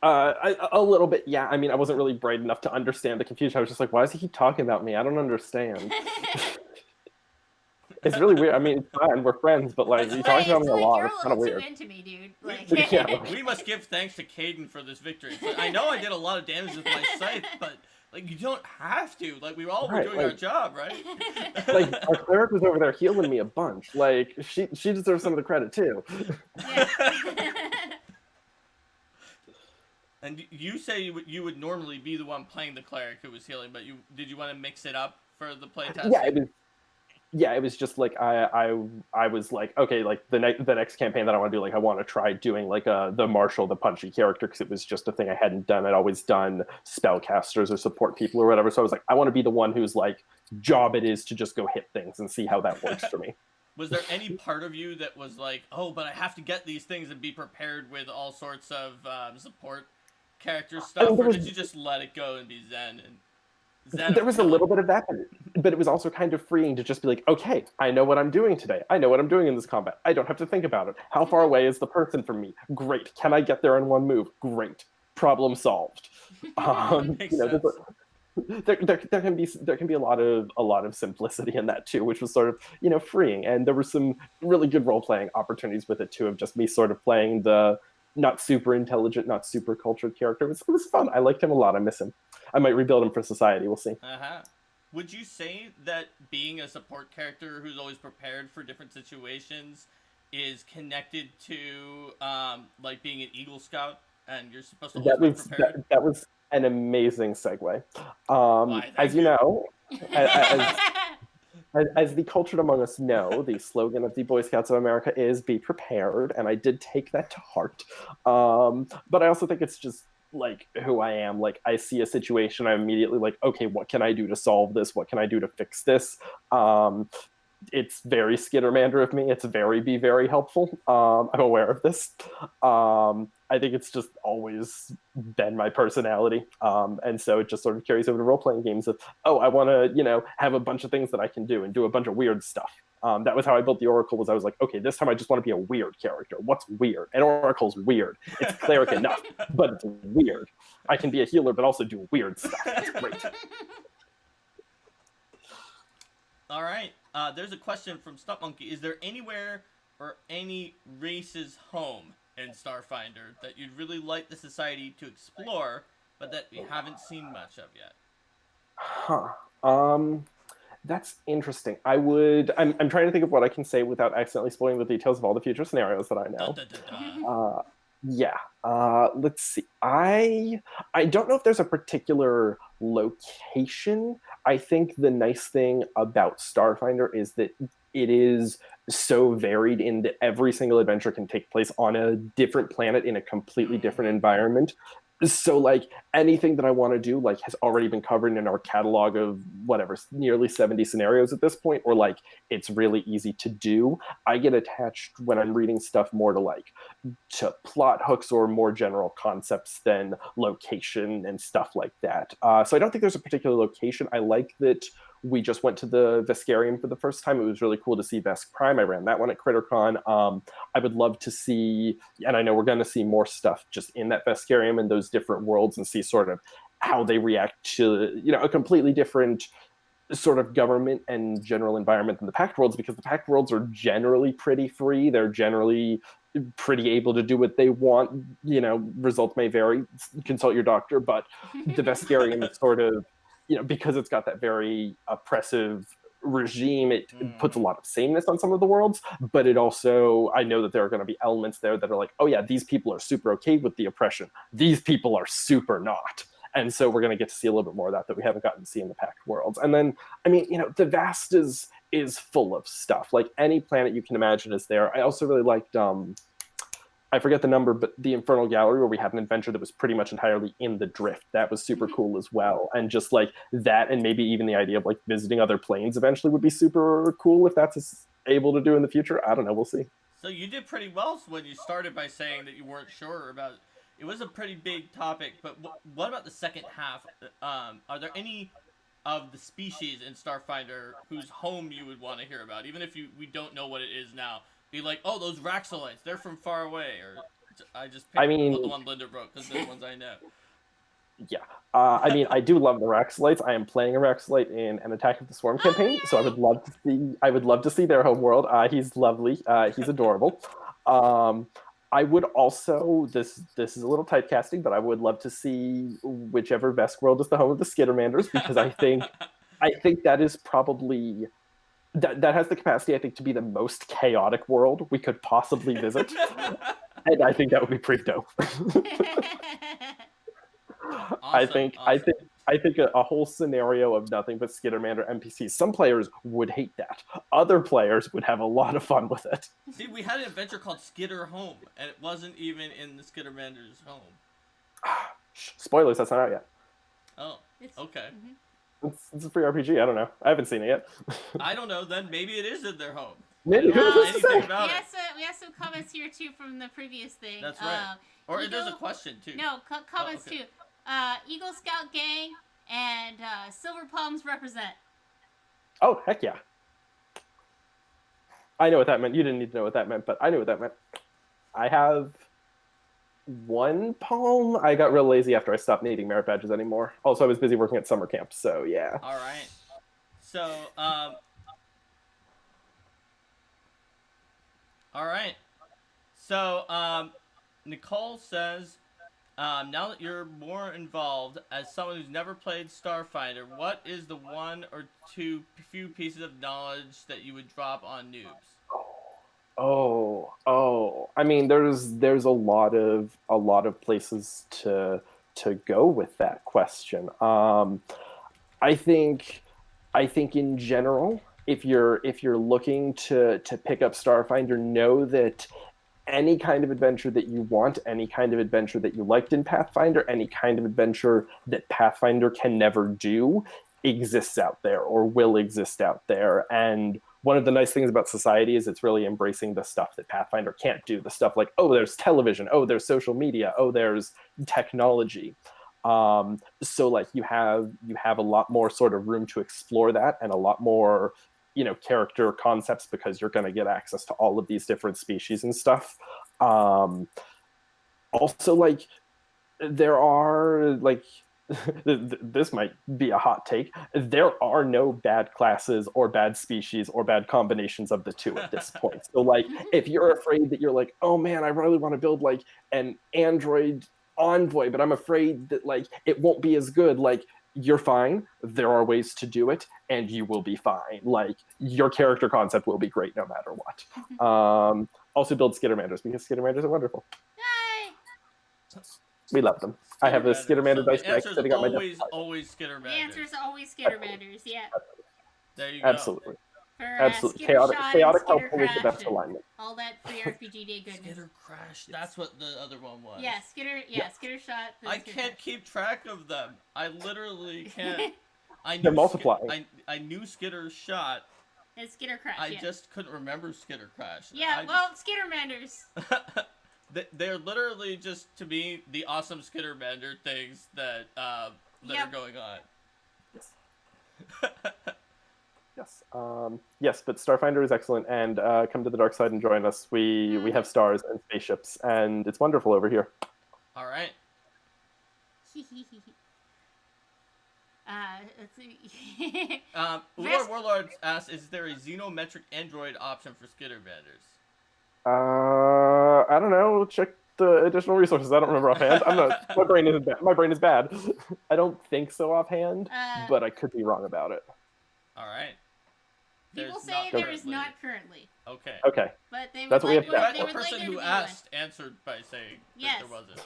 A little bit, yeah. I mean, I wasn't really bright enough to understand the confusion. I was just like, why does he keep talking about me? I don't understand. It's really weird. I mean, it's fine. We're friends, but like, you talk about me a lot. It's kind of weird. You're into me, dude. Like, yeah. We must give thanks to Caden for this victory. Like, I know I did a lot of damage with my scythe, but like, you don't have to. Like, we all were doing our job, right? Like, our cleric was over there healing me a bunch. Like, she deserves some of the credit too. Yeah. And you say you would normally be the one playing the cleric who was healing, but did you want to mix it up for the playtest? Yeah, it was just like I was like, okay, like the next campaign that I want to do, like I want to try doing like the martial, the punchy character, because it was just a thing I hadn't done. I'd always done spellcasters or support people or whatever. So I was like, I want to be the one whose like job it is to just go hit things and see how that works for me. Was there any part of you that was like, oh, but I have to get these things and be prepared with all sorts of support character stuff, or did you just let it go and be zen? There was a little bit of that, but it was also kind of freeing to just be like, okay, I know what I'm doing today. I know what I'm doing in this combat. I don't have to think about it. How far away is the person from me? Great. Can I get there in one move? Great. Problem solved. There can be a lot of simplicity in that too, which was sort of freeing. And there were some really good role playing opportunities with it too, of just me sort of playing the not super intelligent, not super cultured character. It was fun. I liked him a lot. I miss him. I might rebuild him for society. We'll see. Would you say that being a support character who's always prepared for different situations is connected to like being an Eagle Scout and you're supposed to always be prepared? That was an amazing segue. As you know, as the cultured among us know, the slogan of the Boy Scouts of America is "Be prepared," and I did take that to heart. But I also think it's just like who I am. Like, I see a situation, I'm immediately like, okay, what can I do to solve this? What can I do to fix this? It's very Skittermander of me. It's be very helpful. I'm aware of this. I think it's just always been my personality. And so it just sort of carries over to role-playing games of, oh, I want to, have a bunch of things that I can do and do a bunch of weird stuff. That was how I built the Oracle. Was I was like, okay, this time I just want to be a weird character. What's weird? And Oracle's weird. It's cleric enough, but it's weird. I can be a healer, but also do weird stuff. That's great. All right. There's a question from Stump Monkey. Is there anywhere or any race's home in Starfinder that you'd really like the society to explore, but that we haven't seen much of yet? That's interesting. I'm trying to think of what I can say without accidentally spoiling the details of all the future scenarios that I know. Let's see. I don't know if there's a particular location. I think the nice thing about Starfinder is that it is so varied in that every single adventure can take place on a different planet in a completely different environment. So like anything that I want to do like has already been covered in our catalog of whatever, nearly 70 scenarios at this point, or like it's really easy to do. I get attached when I'm reading stuff more to plot hooks or more general concepts than location and stuff like that. So I don't think there's a particular location. I like that we just went to the Veskarium for the first time. It was really cool to see Vesk Prime. I ran that one at CritterCon. I would love to see, and I know we're going to see more stuff just in that Veskarium and those different worlds and see sort of how they react to, a completely different sort of government and general environment than the Pact Worlds, because the Pact Worlds are generally pretty free. They're generally pretty able to do what they want. Results may vary. Consult your doctor, but the Veskarium is sort of, because it's got that very oppressive regime, it puts a lot of sameness on some of the worlds, but it also, I know that there are going to be elements there that are like, oh yeah, these people are super okay with the oppression. These people are super not. And so we're going to get to see a little bit more of that we haven't gotten to see in the Pact Worlds. And then, the Vast is full of stuff. Like any planet you can imagine is there. I also really liked, I forget the number, but the Infernal Gallery, where we had an adventure that was pretty much entirely in the Drift. That was super cool as well. And just like that, and maybe even the idea of like visiting other planes eventually would be super cool if that's able to do in the future. I don't know. We'll see. So you did pretty well when you started by saying that you weren't sure about it. It was a pretty big topic, but what about the second half? Are there any of the species in Starfinder whose home you would want to hear about, even if we don't know what it is now? Be like, oh, those Raxolites, they're from far away, or I just picked the one Linda wrote because they're the ones I know. Yeah, I do love the Raxolites. I am playing a Raxolite in an Attack of the Swarm campaign, so I would love to see their home world. He's lovely. He's adorable. I would also, this is a little typecasting, but I would love to see whichever Vesk world is the home of the Skittermanders, because I think that is probably. That has the capacity, I think, to be the most chaotic world we could possibly visit. And I think that would be pretty dope. Awesome, I think a whole scenario of nothing but Skittermander NPCs. Some players would hate that. Other players would have a lot of fun with it. See, we had an adventure called Skitter Home, and it wasn't even in the Skittermander's home. Spoilers, that's not out yet. Oh, okay. Mm-hmm. It's a free RPG. I don't know. I haven't seen it yet. I don't know. Then maybe it is in their home. Maybe. We have some comments here too from the previous thing. That's right. Or there's a question too. No, comments too. Eagle Scout Gang and Silver Palms represent. Oh, heck yeah. I know what that meant. You didn't need to know what that meant, but I knew what that meant. I have one palm. I got real lazy after I stopped needing merit badges anymore. Also, I was busy working at summer camp, so yeah. All right. So, Nicole says, now that you're more involved, as someone who's never played Starfinder, what is the one or two few pieces of knowledge that you would drop on noobs? I mean, there's a lot of places to go with that question. I think in general, if you're looking to pick up Starfinder, know that any kind of adventure that you want, any kind of adventure that you liked in Pathfinder, any kind of adventure that Pathfinder can never do exists out there or will exist out there. And one of the nice things about society is it's really embracing the stuff that Pathfinder can't do. The stuff like, oh, there's television, oh, there's social media, oh, there's technology. So like you have a lot more sort of room to explore that, and a lot more character concepts because you're going to get access to all of these different species and stuff. Also, like, there are, like, this might be a hot take. There are no bad classes or bad species or bad combinations of the two at this point. So, like, if you're afraid that you're like, oh man, I really want to build like an android envoy, but I'm afraid that like it won't be as good, like, you're fine. There are ways to do it, and you will be fine. Like, your character concept will be great no matter what. Also build Skittermanders, because Skittermanders are wonderful. Yay! We love them. I have a Skittermander dice deck sitting on my desk. Always Skittermanders. The answer is always Skittermanders, yeah. There you go. Absolutely. For, Absolutely. Chaotic Help is the best alignment. All that free RPG Day goodness. Skitter Crash, that's what the other one was. Yeah, Skitter Shot. I can't keep track of them. I literally can't. They're multiplying. I knew Skitter Shot. And Skitter Crash, I just couldn't remember Skitter Crash. Yeah, Skittermanders. They're literally just, to me, the awesome Skittermander things that are going on. Yes. Yes. Yes, but Starfinder is excellent, and come to the dark side and join us. We have stars and spaceships, and it's wonderful over here. All right. Let's see. Lord Warlord asks, is there a xenometric android option for Skittermanders? I don't know. Check the additional resources. I don't remember offhand. I'm not. My brain isn't bad. My brain is bad. I don't think so offhand, but I could be wrong about it. All right. People say there is not currently. Okay. Okay. But they would That's what we have. The person who asked answered by saying that there wasn't.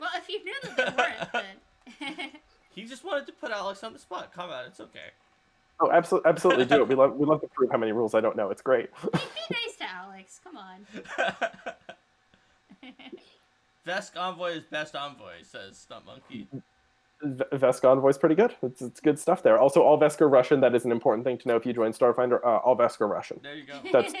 Well, if you knew that there weren't, then. He just wanted to put Alex on the spot. Come on, it's okay. Oh, absolutely do it. We love to prove how many rules I don't know. It's great. Be nice to Alex. Come on. Vesk Envoy is best envoy, says Stunt Monkey. Vesk Envoy is pretty good. It's good stuff there. Also, all Vesk are Russian. That is an important thing to know if you join Starfinder. All Vesk are Russian. There you go. That's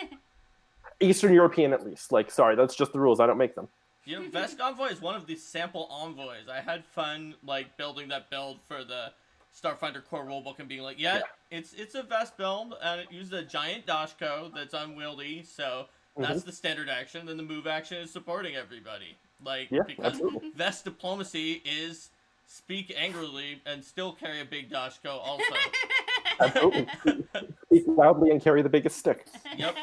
Eastern European at least. Like, sorry, that's just the rules. I don't make them. You know, Vesk Envoy is one of the sample envoys. I had fun, like, building that build for the Starfinder core rulebook and being like, it's a Vesk build, and it uses a giant Dashko that's unwieldy, so that's the standard action, then the move action is supporting everybody. Like, because Vesk diplomacy is speak angrily and still carry a big Dashko also. Absolutely. Speak loudly and carry the biggest stick. Yep.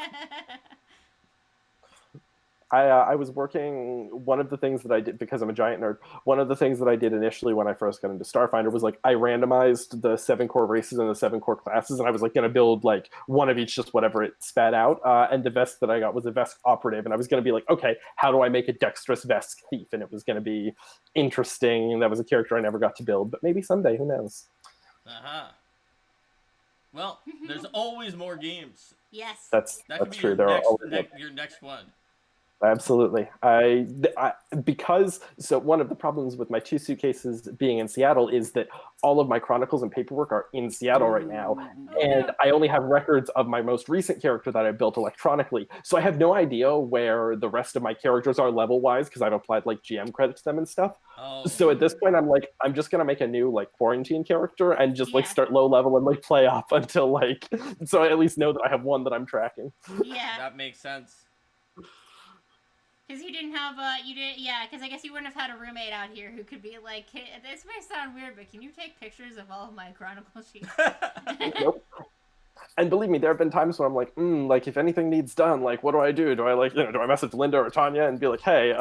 I was working, one of the things that I did, because I'm a giant nerd, one of the things that I did initially when I first got into Starfinder was, like, I randomized the 7 core races and the 7 core classes, and I was, like, going to build, like, one of each, just whatever it spat out, and the Vesk that I got was a Vesk operative, and I was going to be like, okay, how do I make a dexterous Vesk thief? And it was going to be interesting, and that was a character I never got to build, but maybe someday, who knows? Well, there's always more games. Yes. That's true. There are always your next one. Absolutely. Because one of the problems with my 2 suitcases being in Seattle is that all of my chronicles and paperwork are in Seattle right now, and I only have records of my most recent character that I built electronically. So I have no idea where the rest of my characters are level-wise because I've applied like GM credit to them and stuff. So at this point, I'm like, I'm just gonna make a new like quarantine character and just like start low level and like play up until like, so I at least know that I have one that I'm tracking. Yeah, that makes sense. Because you didn't have, because I guess you wouldn't have had a roommate out here who could be like, hey, this may sound weird, but can you take pictures of all of my chronicle sheets? Nope. And believe me, there have been times where I'm like, like, if anything needs done, like, what do I do? Do I, like, do I message Linda or Tanya and be like, hey,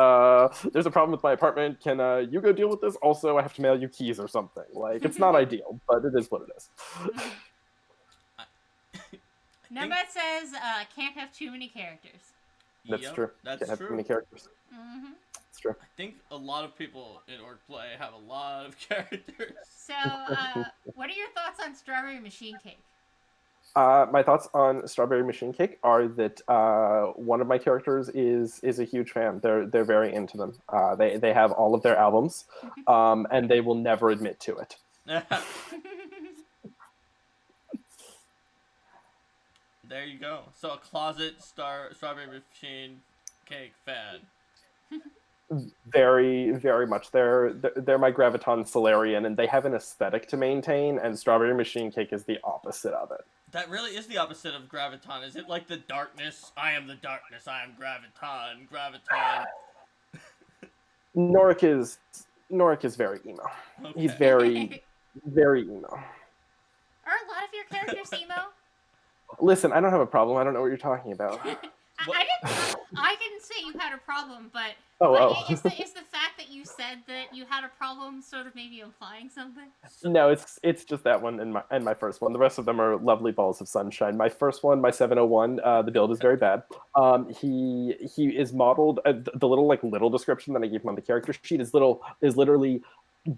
there's a problem with my apartment. Can you go deal with this? Also, I have to mail you keys or something. Like, it's not ideal, but it is what it is. Numbat says, can't have too many characters. That's true. That's Can't have true. too many characters. That's true. I think a lot of people in Orc Play have a lot of characters. So, what are your thoughts on Strawberry Machine Cake? My thoughts on Strawberry Machine Cake are that one of my characters is a huge fan. They're very into them. They have all of their albums, and they will never admit to it. There you go. So a closet Strawberry Machine Cake fan. Very, very much. They're my Graviton Solarian, and they have an aesthetic to maintain, and Strawberry Machine Cake is the opposite of it. That really is the opposite of graviton. Is it like the darkness? I am the darkness. I am graviton. Graviton. Norik is very emo. Okay. He's very, very emo. Are a lot of your characters emo? Listen, I don't have a problem. I don't know what you're talking about. I didn't say you had a problem, but Is the fact that you said that you had a problem sort of maybe implying something? No, it's just that one and my first one. The rest of them are lovely balls of sunshine. My first one, my 701, the build is very bad. He is modeled. The little description that I gave him on the character sheet is literally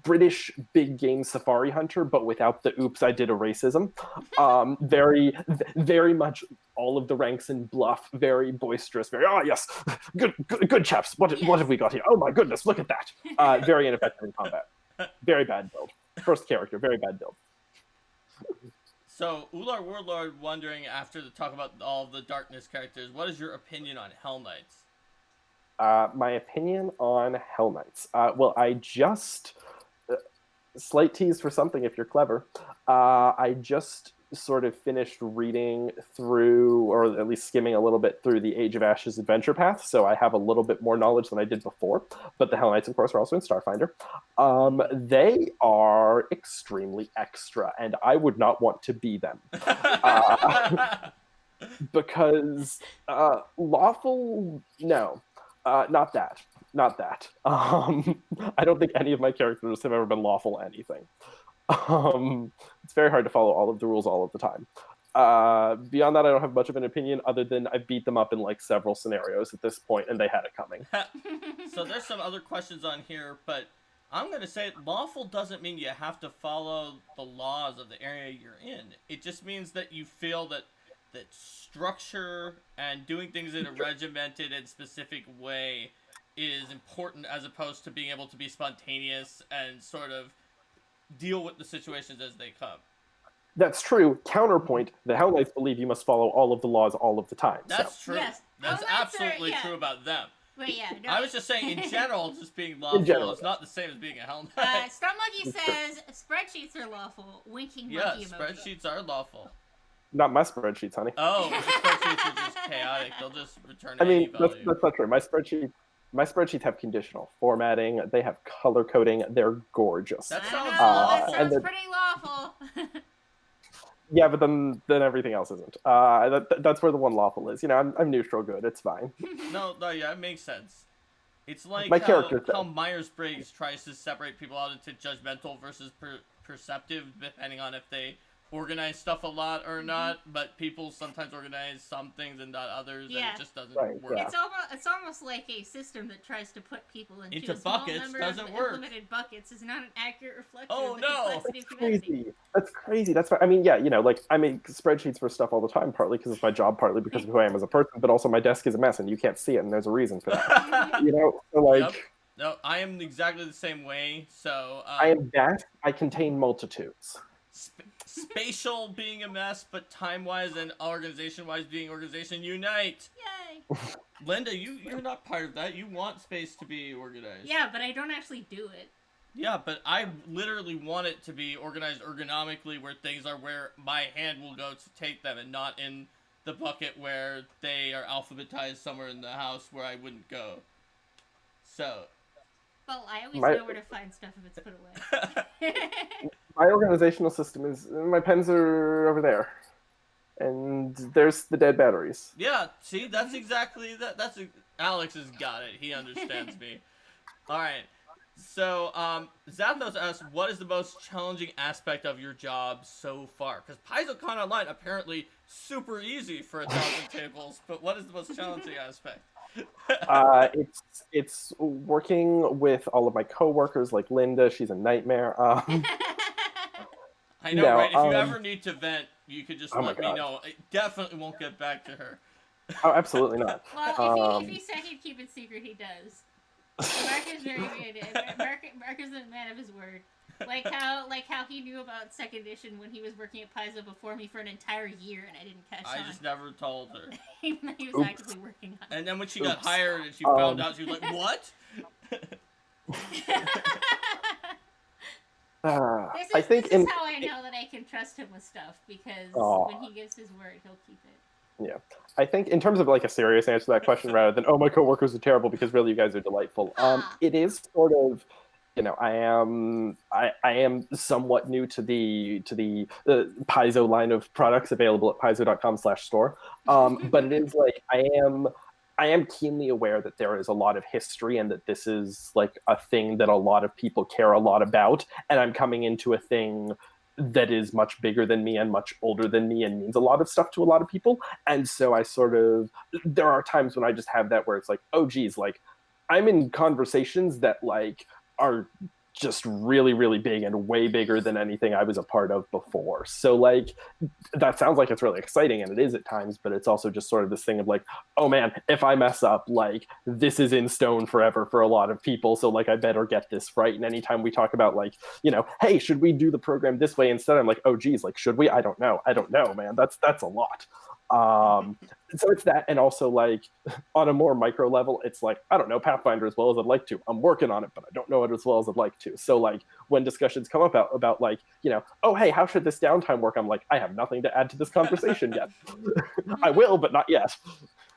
British big game safari hunter, but without the oops, I did a racism. Very, very much all of the ranks in bluff, very boisterous, very, yes, good chaps. What have we got here? Oh my goodness, look at that. Very ineffective in combat. Very bad build. First character, very bad build. So, Ular Warlord wondering, after the talk about all of the darkness characters, what is your opinion on Hell Knights? My opinion on Hell Knights. Well, I just... slight tease for something if you're clever. I just sort of finished reading through, or at least skimming a little bit through the Age of Ashes adventure path, so I have a little bit more knowledge than I did before. But the Hell Knights, of course, are also in Starfinder. They are extremely extra, and I would not want to be them. Because lawful, no. Not that. I don't think any of my characters have ever been lawful anything. It's very hard to follow all of the rules all of the time. Beyond that, I don't have much of an opinion other than I beat them up in like several scenarios at this point, and they had it coming. So there's some other questions on here, but I'm going to say lawful doesn't mean you have to follow the laws of the area you're in. It just means that you feel that structure and doing things in a regimented and specific way is important, as opposed to being able to be spontaneous and sort of deal with the situations as they come. That's true. Counterpoint, the Hell Knights believe you must follow all of the laws all of the time. That's true. Yes. That's absolutely true about them. But yeah, no. I was just saying, in general, just being lawful is not the same as being a Hell Knight. Star Monkey says spreadsheets are lawful. Winking monkey emoji. Spreadsheets are lawful. Not my spreadsheets, honey. Oh, the spreadsheets are just chaotic. They'll just return any value. That's not true. My spreadsheets have conditional formatting. They have color coding. They're gorgeous. That sounds lawful. That sounds pretty lawful. Yeah, but then everything else isn't. That's where the one lawful is. You know, I'm neutral good. It's fine. No, yeah, it makes sense. It's like how Myers-Briggs tries to separate people out into judgmental versus perceptive, depending on if they organize stuff a lot or not, but people sometimes organize some things and not others, and it just doesn't work. Yeah. It's almost like a system that tries to put people into a buckets small number doesn't of work. Implemented buckets is not an accurate reflection of the complexity of humanity. That's crazy. That's why, I mean, yeah, you know, like, I make spreadsheets for stuff all the time, partly because it's my job, partly because of who I am as a person, but also my desk is a mess and you can't see it, and there's a reason for that. You know, so like... Yep. No, I am exactly the same way, so... I am that. I contain multitudes. Spatial being a mess, but time-wise and organization-wise being organization unite. Yay! Linda, you're not part of that. You want space to be organized. Yeah, but I don't actually do it. Yeah, but I literally want it to be organized ergonomically, where things are where my hand will go to take them, and not in the bucket where they are alphabetized somewhere in the house where I wouldn't go. So... Well, I always know where to find stuff if it's put away. My organizational system is, my pens are over there. And there's the dead batteries. Yeah, see, that's exactly, Alex has got it. He understands me. Alright, so, Zathos asks, what is the most challenging aspect of your job so far? Because PaizoCon Online, apparently super easy for 1,000 tables, but what is the most challenging aspect? It's working with all of my coworkers, like Linda. She's a nightmare. I know, right? If you ever need to vent, you could just let me know. I definitely won't get back to her. Oh, absolutely not. Well, if he said he'd keep it secret, he does. Mark is very good. Mark is a man of his word. Like how he knew about second edition when he was working at Paizo before me for an entire year, and I didn't catch on. I just never told her. He was actively working on it. And then when she got hired and she found out, she was like, "What?" This is how I know that I can trust him with stuff because when he gives his word, he'll keep it. Yeah. I think in terms of like a serious answer to that question rather than, oh, my coworkers are terrible, because really you guys are delightful. It is sort of, I am somewhat new to the Paizo line of products available at paizo.com/store. But it is like I am keenly aware that there is a lot of history and that this is like a thing that a lot of people care a lot about, and I'm coming into a thing that is much bigger than me and much older than me and means a lot of stuff to a lot of people. And so there are times when I just have that where it's like, oh geez, like I'm in conversations that like are just really, really big and way bigger than anything I was a part of before. So like, that sounds like it's really exciting, and it is at times, but it's also just sort of this thing of like, oh man, if I mess up, like this is in stone forever for a lot of people. So like, I better get this right. And anytime we talk about like, hey, should we do the program this way instead? I'm like, oh geez, like, should we? I don't know, man. That's a lot. So it's that, and also like on a more micro level, it's like, I don't know Pathfinder as well as I'd like to. I'm working on it, but I don't know it as well as I'd like to. So like when discussions come up about like, oh hey, how should this downtime work? I'm like, I have nothing to add to this conversation yet. I will, but not yet.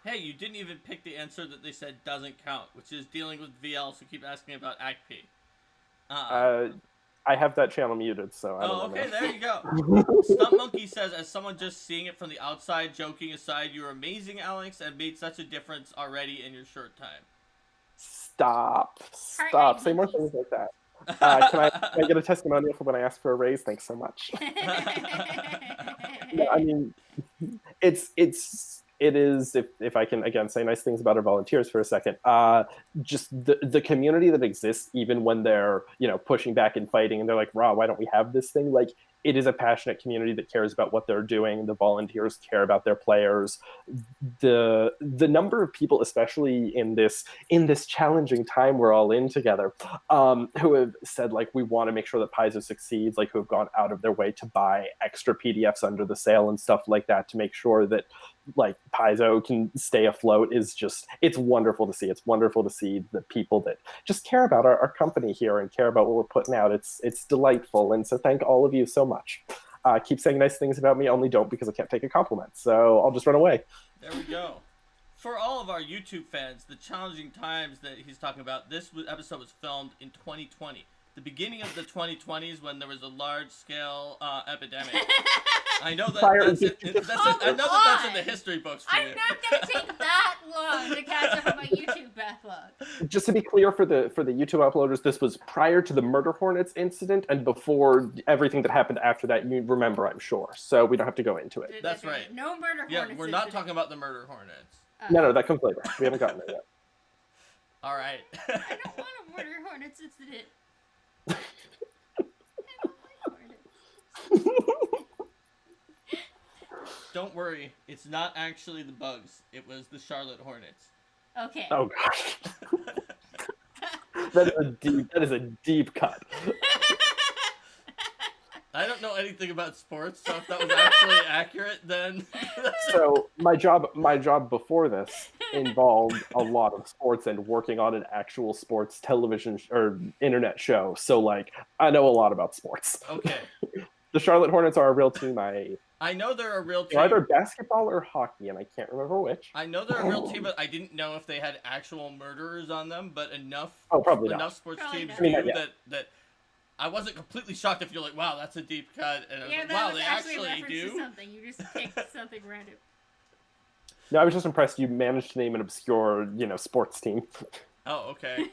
Hey, you didn't even pick the answer that they said doesn't count, which is dealing with VLs who keep asking about ACP. I have that channel muted, so I don't know. Okay, there you go. Stump Monkey says, as someone just seeing it from the outside, joking aside, you're amazing, Alex, and made such a difference already in your short time. Stop. Say more things like that. Can I get a testimonial for when I asked for a raise? Thanks so much. No, I mean, it is, if I can, again, say nice things about our volunteers for a second, just the community that exists, even when they're, pushing back and fighting, and they're like, rah, why don't we have this thing? Like, it is a passionate community that cares about what they're doing. The volunteers care about their players. The number of people, especially in this challenging time we're all in together, who have said, like, we want to make sure that Paizo succeeds, like, who have gone out of their way to buy extra PDFs under the sale and stuff like that to make sure that, like, Paizo can stay afloat is just, it's wonderful to see. It's wonderful to see the people that just care about our company here and care about what we're putting out. It's delightful. And so thank all of you so much. Keep saying nice things about me, only don't because I can't take a compliment. So I'll just run away. There we go. For all of our YouTube fans, the challenging times that he's talking about, this episode was filmed in 2020. The beginning of the 2020s when there was a large-scale epidemic. I know that that's in the history books for you. I'm not going to take that long to catch up on my YouTube backlog. Just to be clear for the YouTube uploaders, this was prior to the Murder Hornets incident and before everything that happened after that. You remember, I'm sure. So we don't have to go into it. That's right. No Murder Hornets. Yeah, we're not talking about the Murder Hornets. No, that comes later. We haven't gotten there yet. All right. I don't want a Murder Hornets incident. Don't worry, it's not actually the bugs. It was the Charlotte Hornets. Okay. Oh gosh. That is a deep cut. I don't know anything about sports, so if that was actually accurate, then. So my job before this involved a lot of sports and working on an actual sports television or internet show. So like, I know a lot about sports. Okay. The Charlotte Hornets are a real team. I know they're a real team. They're either basketball or hockey, and I can't remember which. I know they're a real team, but I didn't know if they had actual murderers on them. But enough sports teams do that. I wasn't completely shocked if you're like, wow, that's a deep cut. And I was like, wow, they actually do. To something. You just picked something random. No, I was just impressed you managed to name an obscure, sports team. Oh, okay.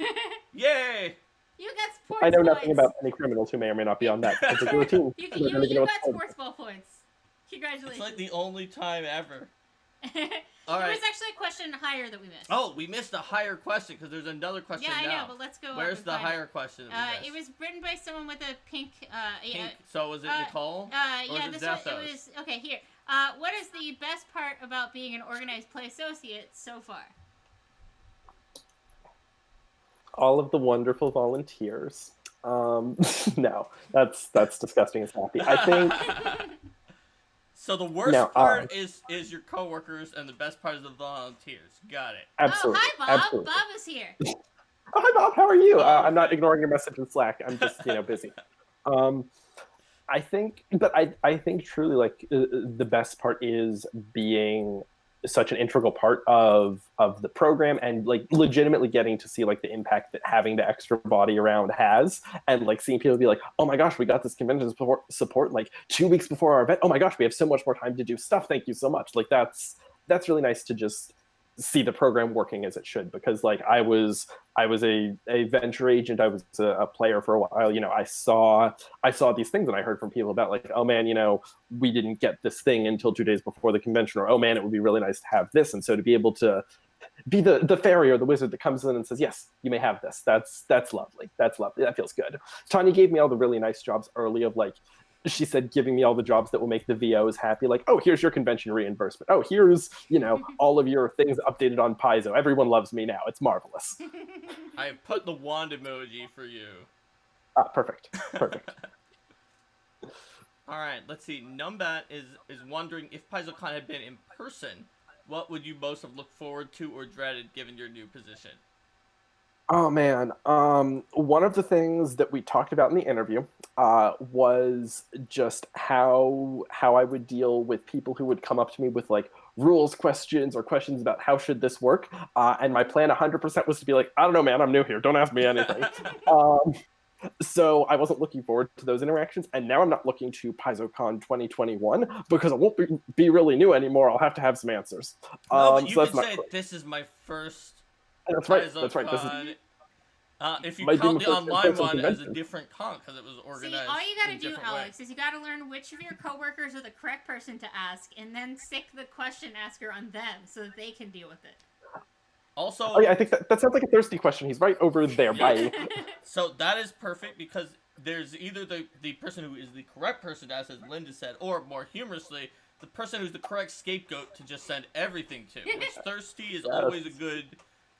Yay! You got sports I know points. Nothing about any criminals who may or may not be on that particular team. You got sports ball points. Congratulations. It's like the only time ever. All right. There was actually a question higher that we missed. Oh, we missed a higher question because there's another question now. Yeah, I know, but let's go. Where's the higher question? It was written by someone with a pink. So was it Nicole? Yeah, this one. It was okay. Here. What is the best part about being an organized play associate so far? All of the wonderful volunteers. No, that's disgusting as happy. I think. So the worst part is your coworkers, and the best part is the volunteers. Got it. Absolutely. Oh, hi, Bob. Absolutely. Bob is here. Oh, hi, Bob. How are you? I'm not ignoring your message in Slack. I'm just, busy. I think, but I think truly like the best part is being such an integral part of the program and like legitimately getting to see like the impact that having the extra body around has, and like seeing people be like, oh my gosh, we got this convention support like 2 weeks before our event. Oh my gosh, we have so much more time to do stuff. Thank you so much. Like that's really nice to just see the program working as it should, because like I was a venture agent, I was a player for a while, you know, I saw these things and I heard from people about like, oh man, you know, we didn't get this thing until 2 days before the convention, or oh man, it would be really nice to have this. And so to be able to be the fairy or the wizard that comes in and says, yes, you may have this, that's lovely, that feels good. Tanya gave me all the really nice jobs early of like, she said, giving me all the jobs that will make the VOs happy. Like, oh, here's your convention reimbursement. Oh, here's, you know, all of your things updated on Paizo. Everyone loves me now. It's marvelous. I put the wand emoji for you. Perfect. All right, let's see. Numbat is wondering if PaizoCon had been in person, what would you most have looked forward to or dreaded given your new position? Oh man, one of the things that we talked about in the interview was just how I would deal with people who would come up to me with like rules questions or questions about how should this work, and my plan 100% was to be like, I don't know, man, I'm new here, don't ask me anything. So I wasn't looking forward to those interactions, and now I'm not looking to PaizoCon 2021 because I won't be really new anymore. I'll have to have some answers. No, but you so can say great. This is my first. That's right. This is, if you count the online one as a different con because it was organized. See, all you gotta do, Alex, is you gotta learn which of your coworkers are the correct person to ask, and then stick the question asker on them so that they can deal with it. Also, oh, yeah, I think that sounds like a thirsty question. He's right over there. Bye. So that is perfect because there's either the person who is the correct person to ask, as Linda said, or more humorously, the person who's the correct scapegoat to just send everything to. Which thirsty is always a good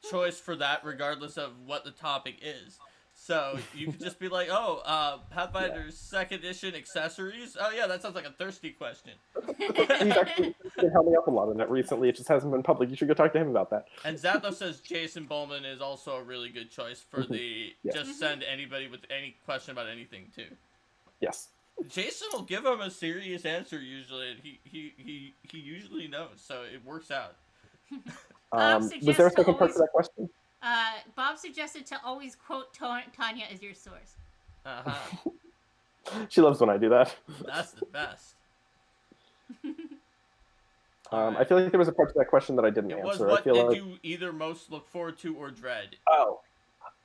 choice for that, regardless of what the topic is. So you could just be like, oh, Pathfinder's second edition accessories? Oh yeah, that sounds like a thirsty question. He's actually been helping me up a lot on that recently. It just hasn't been public. You should go talk to him about that. And Zatho says Jason Bowman is also a really good choice for the just send anybody with any question about anything too. Yes. Jason will give him a serious answer usually, and he usually knows, so it works out. Was there a second part to that question? Bob suggested to always quote Tanya as your source. She loves when I do that. That's the best. I feel like there was a part to that question that I didn't answer. What did you either most look forward to or dread? Oh,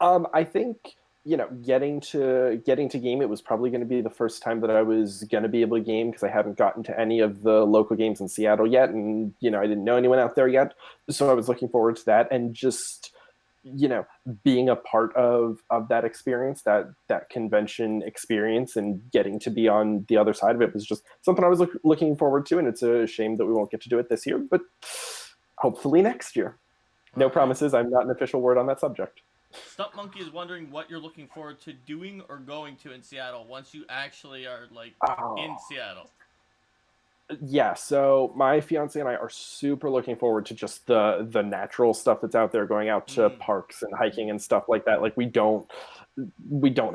I think, you know, getting to game, it was probably going to be the first time that I was going to be able to game because I hadn't gotten to any of the local games in Seattle yet, and you know, I didn't know anyone out there yet, so I was looking forward to that, and just, you know, being a part of that experience, that convention experience, and getting to be on the other side of it was just something I was looking forward to, and it's a shame that we won't get to do it this year, but hopefully next year. No promises. I'm not an official word on that subject. Stump Monkey is wondering what you're looking forward to doing or going to in Seattle once you actually are like in Seattle. Yeah, so my fiance and I are super looking forward to just the natural stuff that's out there, going out to parks and hiking and stuff like that. Like we don't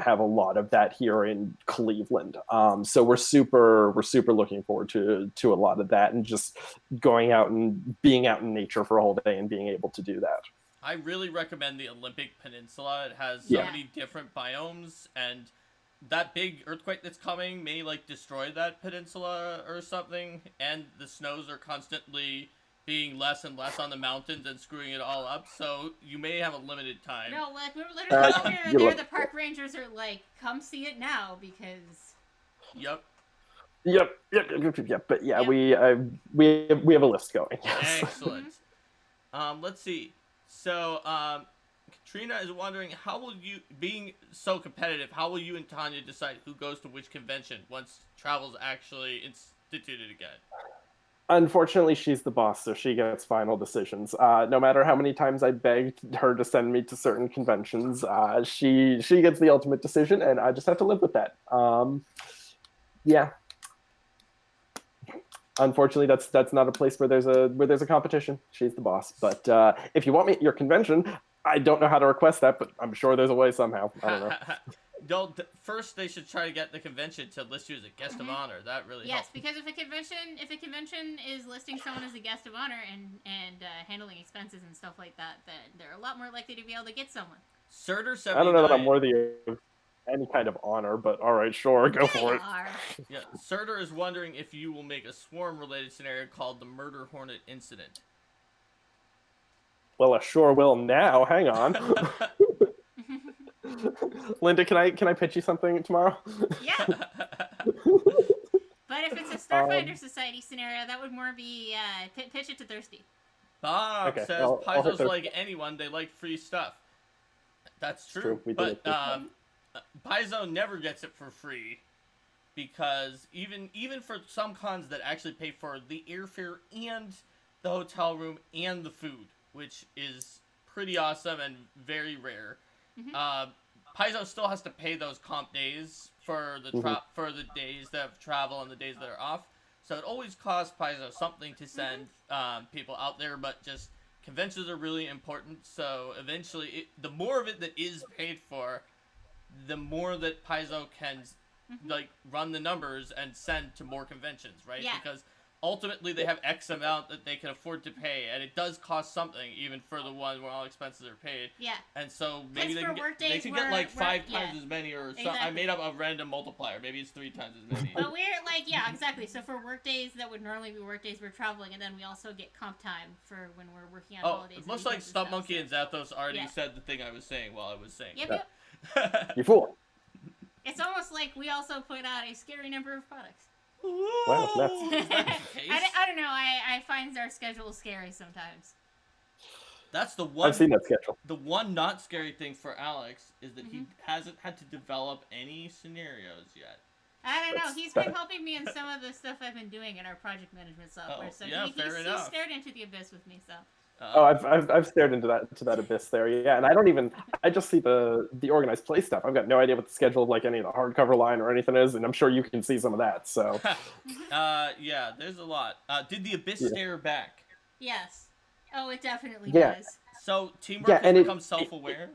have a lot of that here in Cleveland. So we're super looking forward to a lot of that, and just going out and being out in nature for a whole day and being able to do that. I really recommend the Olympic Peninsula. It has so many different biomes, and that big earthquake that's coming may like destroy that peninsula or something, and the snows are constantly being less and less on the mountains and screwing it all up, so you may have a limited time. No, like we're literally over there, the park rangers are like, come see it now, because Yep. But yeah, we have a list going. Yes. Excellent. Let's see. So, Katrina is wondering, how will you, being so competitive, how will you and Tanya decide who goes to which convention once travel's actually instituted again? Unfortunately, she's the boss, so she gets final decisions. No matter how many times I begged her to send me to certain conventions, she gets the ultimate decision, and I just have to live with that. Yeah. Unfortunately, that's not a place where there's a competition. She's the boss. But if you want me at your convention, I don't know how to request that, but I'm sure there's a way somehow. I don't know. first they should try to get the convention to list you as a guest of honor. That really helps. Yes, because if a convention is listing someone as a guest of honor and handling expenses and stuff like that, then they're a lot more likely to be able to get someone. Surtur79. I don't know that I'm worthy of any kind of honor, but all right, sure, go for it. Yeah, Surtur is wondering if you will make a swarm-related scenario called the Murder Hornet Incident. Well, I sure will now. Hang on. Linda, can I pitch you something tomorrow? Yeah. But if it's a Starfinder Society scenario, that would more be pitch it to Thirsty. Bob says Paizo's like anyone, they like free stuff. That's true. But Paizo never gets it for free because even for some cons that actually pay for the airfare and the hotel room and the food, which is pretty awesome and very rare, Paizo still has to pay those comp days for the for the days that have travel and the days that are off. So it always costs Paizo something to send people out there, but just conventions are really important. So eventually, the more of it that is paid for, the more that Paizo can like run the numbers and send to more conventions, right? Yeah. Because ultimately they have X amount that they can afford to pay, and it does cost something even for the one where all expenses are paid. Yeah. And so maybe they can get like 5 times as many, or exactly. I made up a random multiplier. Maybe it's 3 times as many. But we're like, yeah, exactly. So for work days that would normally be work days, we're traveling, and then we also get comp time for when we're working on holidays. It looks like Stump Monkey and Zathos already said the thing I was saying while I was saying. Yep. You fool. It's almost like we also put out a scary number of products. Wow, I don't know. I find our schedule scary sometimes. That's the one. I've seen that schedule. The one not scary thing for Alex is that he hasn't had to develop any scenarios yet. I don't know. He's been helping me in some of the stuff I've been doing in our project management software. So he's stared into the abyss with me. So. I've stared into that abyss there, yeah, and I just see the organized play stuff. I've got no idea what the schedule of like any of the hardcover line or anything is, and I'm sure you can see some of that. So, yeah, there's a lot. Did the abyss stare back? Yes. Oh, it definitely does. So teamwork has become self-aware.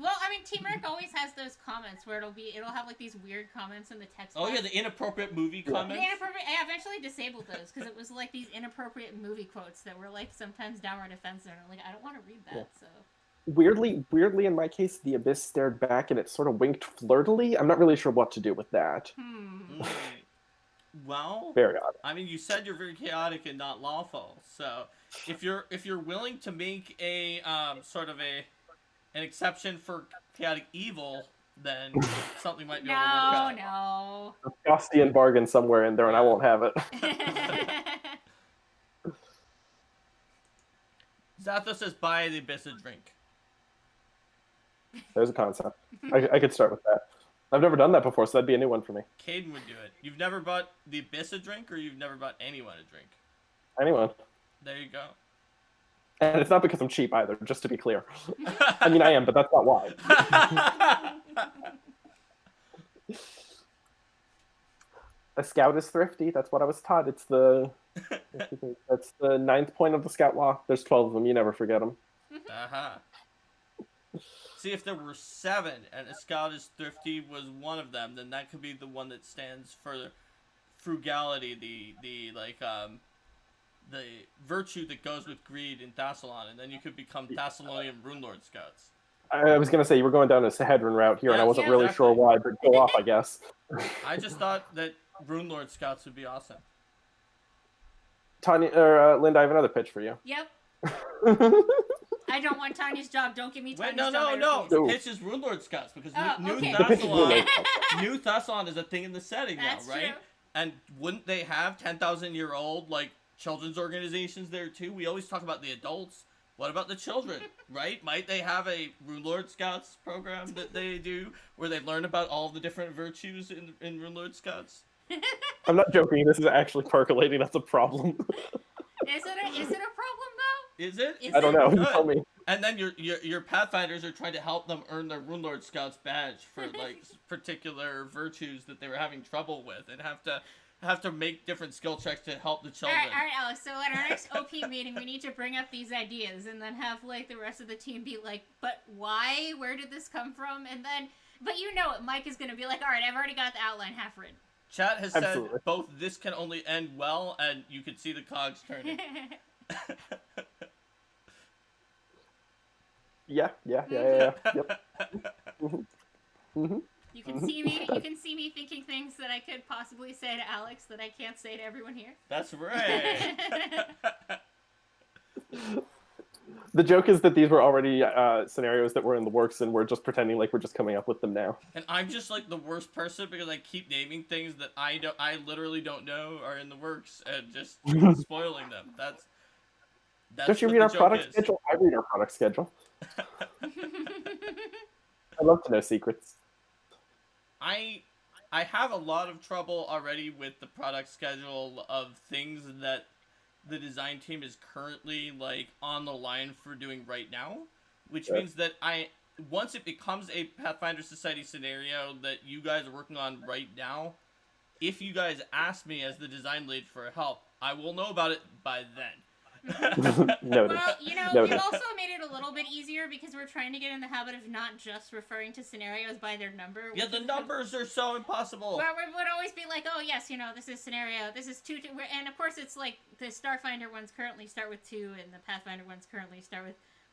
Well, I mean, Teamwork always has those comments where it'll have like these weird comments in the text box. Oh yeah, the inappropriate movie comments. I eventually disabled those because it was like these inappropriate movie quotes that were like sometimes downright offensive, and I'm like, I don't want to read that. So weirdly, in my case, the abyss stared back and it sort of winked flirtily. I'm not really sure what to do with that. Well, very odd. I mean, you said you're very chaotic and not lawful, so if you're willing to make a sort of an exception for chaotic evil, then something might be able to work out. No. A Faustian bargain somewhere in there, and I won't have it. Zatho says, buy the abyss a drink. There's a concept. I could start with that. I've never done that before, so that'd be a new one for me. Caden would do it. You've never bought the abyss a drink, or you've never bought anyone a drink? Anyone. There you go. And it's not because I'm cheap either, just to be clear. I mean, I am, but that's not why. A scout is thrifty. That's what I was taught. That's the 9th point of the scout law. There's 12 of them. You never forget them. See, if there were 7 and a scout is thrifty was one of them, then that could be the one that stands for frugality, the virtue that goes with greed in Thassalon, and then you could become Thessalonian Runelord Scouts. I was going to say, you were going down a Sahedron route here, and I wasn't really sure why, but go off, I guess. I just thought that Runelord Scouts would be awesome. Tanya, Linda, I have another pitch for you. Yep. I don't want Tanya's job. Don't give me Tanya's job. No. The pitch is Runelord Scouts, because New Thassalon is a thing in the setting now, right? True. And wouldn't they have 10,000-year-old, like, children's organizations there too? We always talk about the adults. What about the children, right? Might they have a Runelord Scouts program that they do where they learn about all the different virtues in Runelord Scouts? I'm not joking. This is actually percolating. That's a problem. Is it a problem though? Is it? I don't know. Tell me. And then your Pathfinders are trying to help them earn their Runelord Scouts badge for like particular virtues that they were having trouble with, and have to make different skill checks to help the children. All right, Alex. So at our next OP meeting, we need to bring up these ideas, and then have like the rest of the team be like, "But why? Where did this come from?" And then But you know it. Mike is going to be like, all right, I've already got the outline half written. Chat has said both this can only end well, and you can see the cogs turning. Yeah. Yep. You can see me. You can see me thinking things that I could possibly say to Alex that I can't say to everyone here. That's right. The joke is that these were already scenarios that were in the works, and we're just pretending like we're just coming up with them now. And I'm just like the worst person because I keep naming things that I literally don't know are in the works and just spoiling them. That's don't you read our product schedule? I read our product schedule. I love to know secrets. I have a lot of trouble already with the product schedule of things that the design team is currently like on the line for doing right now, which means that once it becomes a Pathfinder Society scenario that you guys are working on right now, if you guys ask me as the design lead for help, I will know about it by then. Well, you know, we've also made it a little bit easier because we're trying to get in the habit of not just referring to scenarios by their number. Yeah, the numbers are so impossible. Well, we would always be like, oh, yes, you know, this is scenario, this is 2, and of course it's like the Starfinder ones currently start with 2, and the Pathfinder ones currently start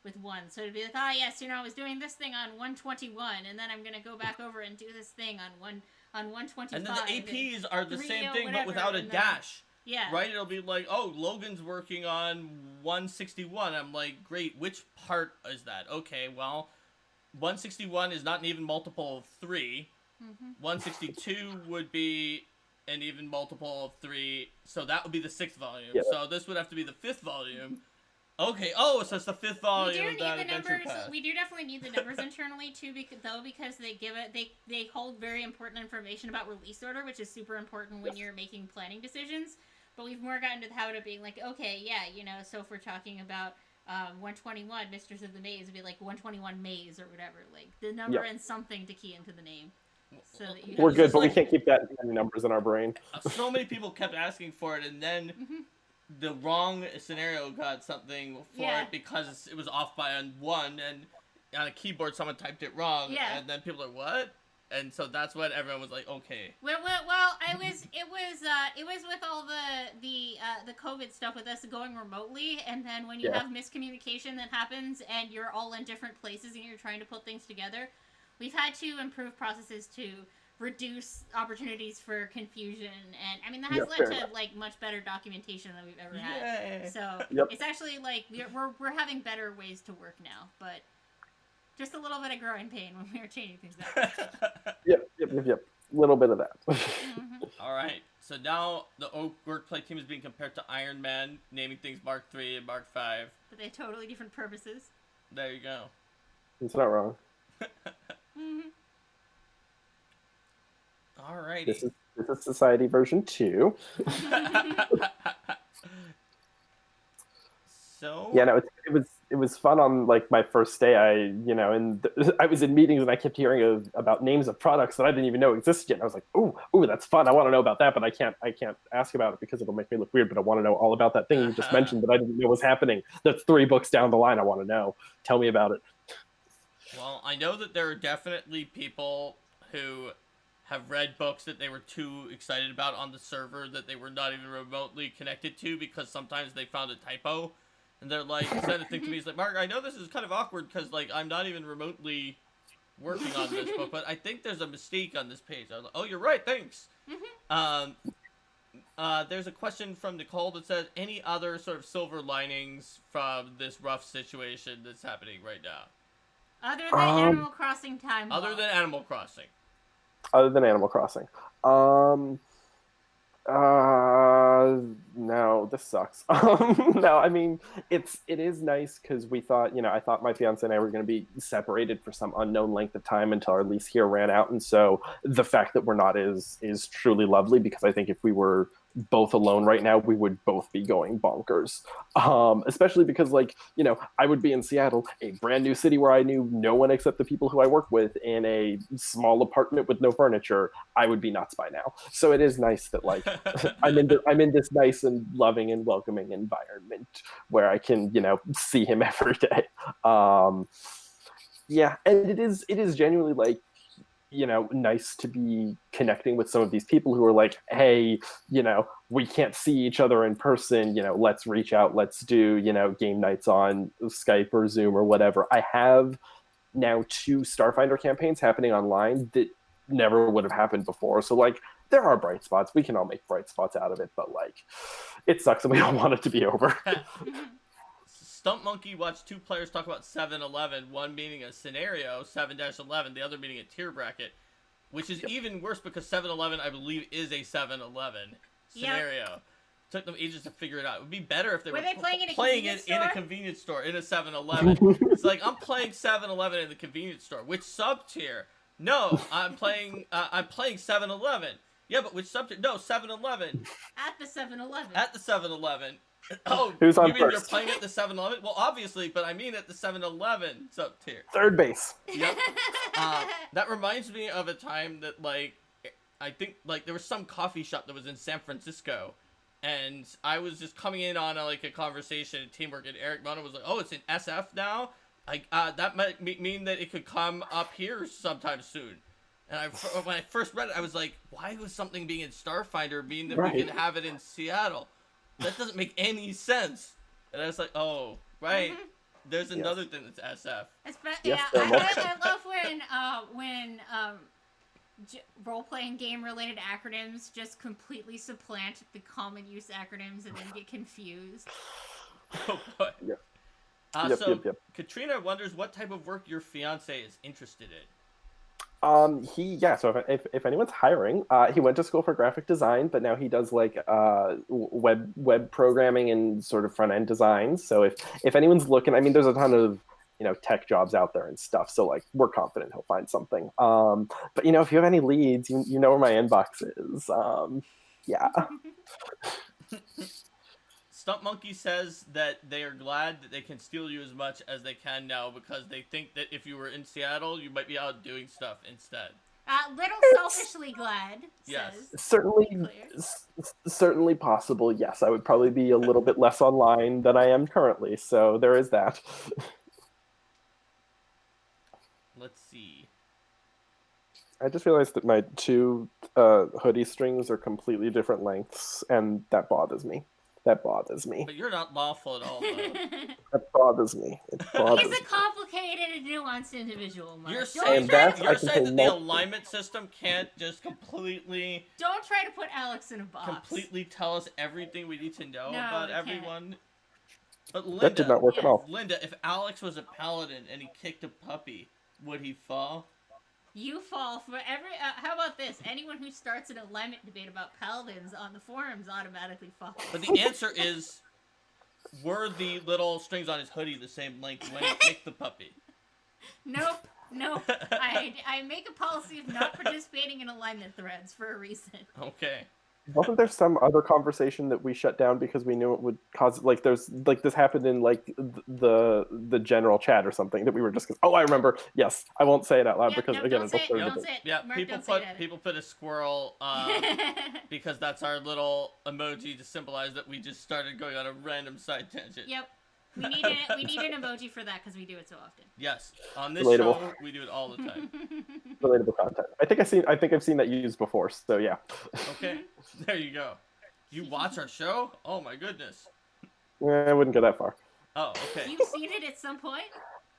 with 1. So it'd be like, oh, yes, you know, I was doing this thing on 121, and then I'm going to go back over and do this thing on 125. And then the APs are the same thing, but without a dash. Yeah. Right? It'll be like, oh, Logan's working on 161. I'm like, great, which part is that? Okay, well, 161 is not an even multiple of 3. 162 would be an even multiple of 3, so that would be the 6th volume. Yeah. So this would have to be the 5th volume. Okay, so it's the 5th volume. We do need the numbers. We do definitely need the numbers internally too, because they hold very important information about release order, which is super important when you're making planning decisions. But we've more gotten to the habit of being like, okay, yeah, you know, so if we're talking about 121, Mistress of the Maze, it'd be like 121 Maze or whatever, like the number and something to key into the name. So that we're good, but we can't keep that many numbers in our brain. So many people kept asking for it, and then the wrong scenario got something for it because it was off by 1, and on a keyboard someone typed it wrong, and then people are what? And so that's when everyone was like, okay. Well, it was with all the COVID stuff with us going remotely, and then when you have miscommunication that happens, and you're all in different places, and you're trying to put things together, we've had to improve processes to reduce opportunities for confusion, and I mean that has led to like much better documentation than we've ever had. So it's actually like we're having better ways to work now, but. Just a little bit of growing pain when we were changing things up. Yep. Little bit of that. All right. So now the Oak Workplay team is being compared to Iron Man, naming things Mark III and Mark V. But they have totally different purposes. There you go. It's not wrong. All righty. This is Society version 2. So yeah, no, it was fun on like my first day. I was in meetings and I kept hearing about names of products that I didn't even know existed yet. And I was like, ooh, that's fun. I want to know about that, but I can't ask about it because it'll make me look weird. But I want to know all about that thing you just mentioned that I didn't know was happening. That's 3 books down the line. I want to know. Tell me about it. Well, I know that there are definitely people who have read books that they were too excited about on the server that they were not even remotely connected to because sometimes they found a typo. And they're like, send a thing to me. He's like, Mark, I know this is kind of awkward because, like, I'm not even remotely working on this book, but I think there's a mistake on this page. I was like, oh, you're right, thanks. There's a question from Nicole that says, any other sort of silver linings from this rough situation that's happening right now? Other than Animal Crossing time. Other than Animal Crossing. Other than Animal Crossing. No, this sucks. No, I mean, it is nice because we thought, I thought my fiance and I were going to be separated for some unknown length of time until our lease here ran out. And so the fact that we're not is truly lovely because I think if we were both alone right now, we would both be going bonkers. Especially because, I would be in Seattle, a brand new city where I knew no one except the people who I work with in a small apartment with no furniture. I would be nuts by now. So it is nice that, I'm in this nice and loving and welcoming environment where I can, see him every day. Yeah, and it is genuinely nice to be connecting with some of these people who are like, hey, we can't see each other in person, let's reach out, let's do, game nights on Skype or Zoom or whatever. I have now 2 Starfinder campaigns happening online that never would have happened before. So like, there are bright spots. We can all make bright spots out of it, but like, it sucks and we don't want it to be over. Stump Monkey watched 2 players talk about 7-Eleven, one meaning a scenario, 7-11, the other meaning a tier bracket, which is even worse because 7-Eleven, I believe, is a 7-Eleven scenario. Yep. Took them ages to figure it out. It would be better if they were playing it in a convenience store, in a 7-Eleven. It's like, I'm playing 7-Eleven in the convenience store. Which sub-tier? No, I'm playing 7-Eleven. Yeah, but which sub-tier? No, 7-Eleven. At the 7-Eleven. At the 7-Eleven. Oh, who's on you mean first? You're playing at the 7-Eleven? Well, obviously, but I mean at the 7-Eleven sub-tier. Third base. Yep. That reminds me of a time that, like, I think, like, there was some coffee shop that was in San Francisco, and I was just coming in on, a conversation and teamwork, and Eric Mono was like, oh, it's in SF now? That might mean that it could come up here sometime soon. And when I first read it, I was like, why was something being in Starfinder mean that we could have it in Seattle? That doesn't make any sense. And I was like, oh, right. Mm-hmm. There's another thing that's SF. I love when role-playing game-related acronyms just completely supplant the common use acronyms and then get confused. Oh, boy. Yep. Yep. Katrina wonders what type of work your fiance is interested in. So if anyone's hiring, he went to school for graphic design, but now he does like web programming and sort of front end design. So if anyone's looking, I mean, there's a ton of tech jobs out there and stuff. So like, we're confident he'll find something. But if you have any leads, you know where my inbox is. Yeah. Stump Monkey says that they are glad that they can steal you as much as they can now because they think that if you were in Seattle, you might be out doing stuff instead. Little selfishly glad. Yes. Certainly possible. Yes, I would probably be a little bit less online than I am currently. So there is that. Let's see. I just realized that my 2 hoodie strings are completely different lengths, and that bothers me. But you're not lawful at all, though. That bothers me. He's a complicated and nuanced individual, Mark. You're saying that the alignment system can't just completely... Don't try to put Alex in a box. Completely tell us everything we need to know about everyone. But Linda, that did not work at all. Linda, if Alex was a paladin and he kicked a puppy, would he fall? You fall for every... how about this? Anyone who starts an alignment debate about paladins on the forums automatically falls. But the answer is, were the little strings on his hoodie the same length when he kicked the puppy? Nope. I make a policy of not participating in alignment threads for a reason. Okay. Wasn't there some other conversation that we shut down because we knew it would cause this happened in like the general chat or something that we were just I remember. Yes, I won't say it out loud because again don't say it. Yeah, people put a squirrel because that's our little emoji to symbolize that we just started going on a random side tangent. Yep. We need an emoji for that because we do it so often. Yes, on this show we do it all the time. Relatable content. I think I've seen that used before. So yeah. Okay, there you go. You watch our show? Oh my goodness. I wouldn't go that far. Oh, okay. You've seen it at some point?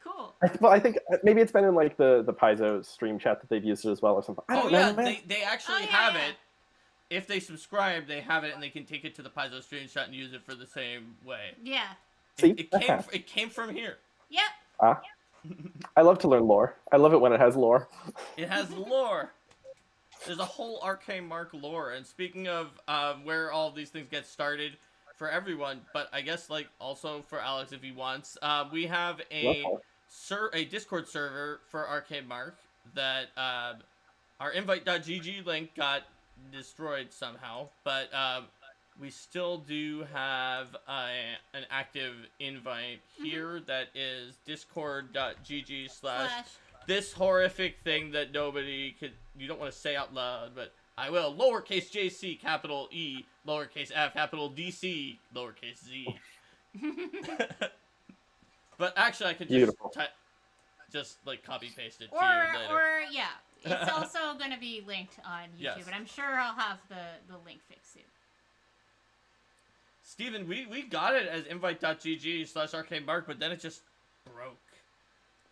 Cool. I think maybe it's been in like the Paizo stream chat that they've used it as well or something. They actually have it. If they subscribe, they have it and they can take it to the Paizo stream chat and use it for the same way. Yeah. It came from here. Yep. I love to learn lore. I love it when it has lore. It has lore. There's a whole Arcane Mark lore. And speaking of where all these things get started for everyone, but I guess like also for Alex if he wants, we have a Discord server for Arcane Mark that our invite.gg link got destroyed somehow, but we still do have an active invite here that is discord.gg/ this horrific thing that you don't want to say out loud, but I will. Lowercase JC, capital E, lowercase F, capital DC, lowercase Z. But actually I could just like copy paste it to you later. It's also going to be linked on YouTube, and I'm sure I'll have the link fixed soon. Steven, we got it as invite.gg/arcanemark, but then it just broke.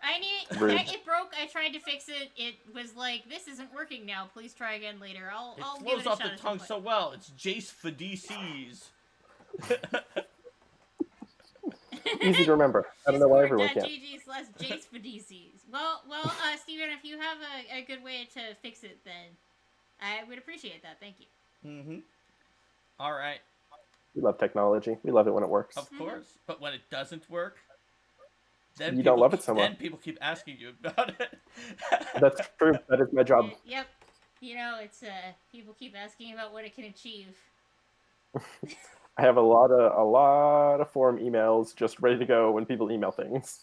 It broke. I tried to fix it. It was like, this isn't working now. Please try again later. I'll give it a shot. It flows off the tongue so well. It's Jace for DCs. Easy to remember. I don't know why everyone can't. Discord.gg/Jace for DCs. Well, Steven, if you have a good way to fix it, then I would appreciate that. Thank you. Mm-hmm. All right. We love technology. We love it when it works. Of course. But when it doesn't work, then you don't love it so much. Then people keep asking you about it. That's true. That is my job. Yep. You know, it's people keep asking about what it can achieve. I have a lot of forum emails just ready to go when people email things.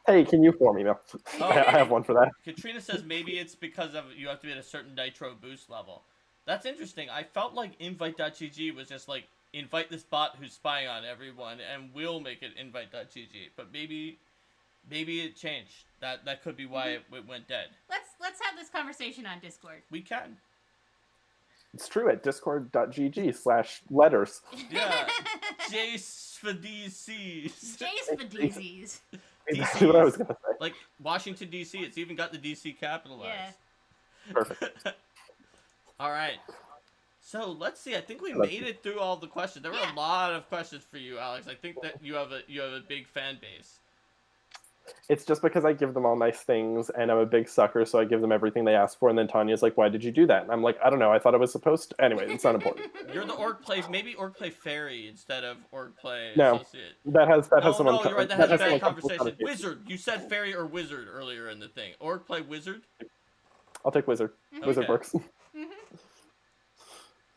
Hey, can you form email? Oh, I have one for that. Katrina says maybe it's because of you have to be at a certain nitro boost level. That's interesting. I felt like invite.gg was just like, invite this bot who's spying on everyone, and we'll make it invite.gg. But maybe it changed. That could be why it went dead. Let's have this conversation on Discord. We can. It's true at discord.gg/letters. Yeah. Jace for DCs. Jace for DCs. That's what I was going to say. Like Washington, D.C. It's even got the D.C. capitalized. Yeah. Perfect. All right. So let's see. I think we made it through all the questions. There were a lot of questions for you, Alex. I think that you have a big fan base. It's just because I give them all nice things, and I'm a big sucker, so I give them everything they ask for. And then Tanya's like, "Why did you do that?" And I'm like, "I don't know. I thought I was supposed to." Anyway, it's not important. You're the org play, maybe org play fairy instead of org play no, associate. That has someone. No, you're right. That has a bad conversation. Wizard. You said fairy or wizard earlier in the thing. Org play wizard. I'll take wizard. Wizard works.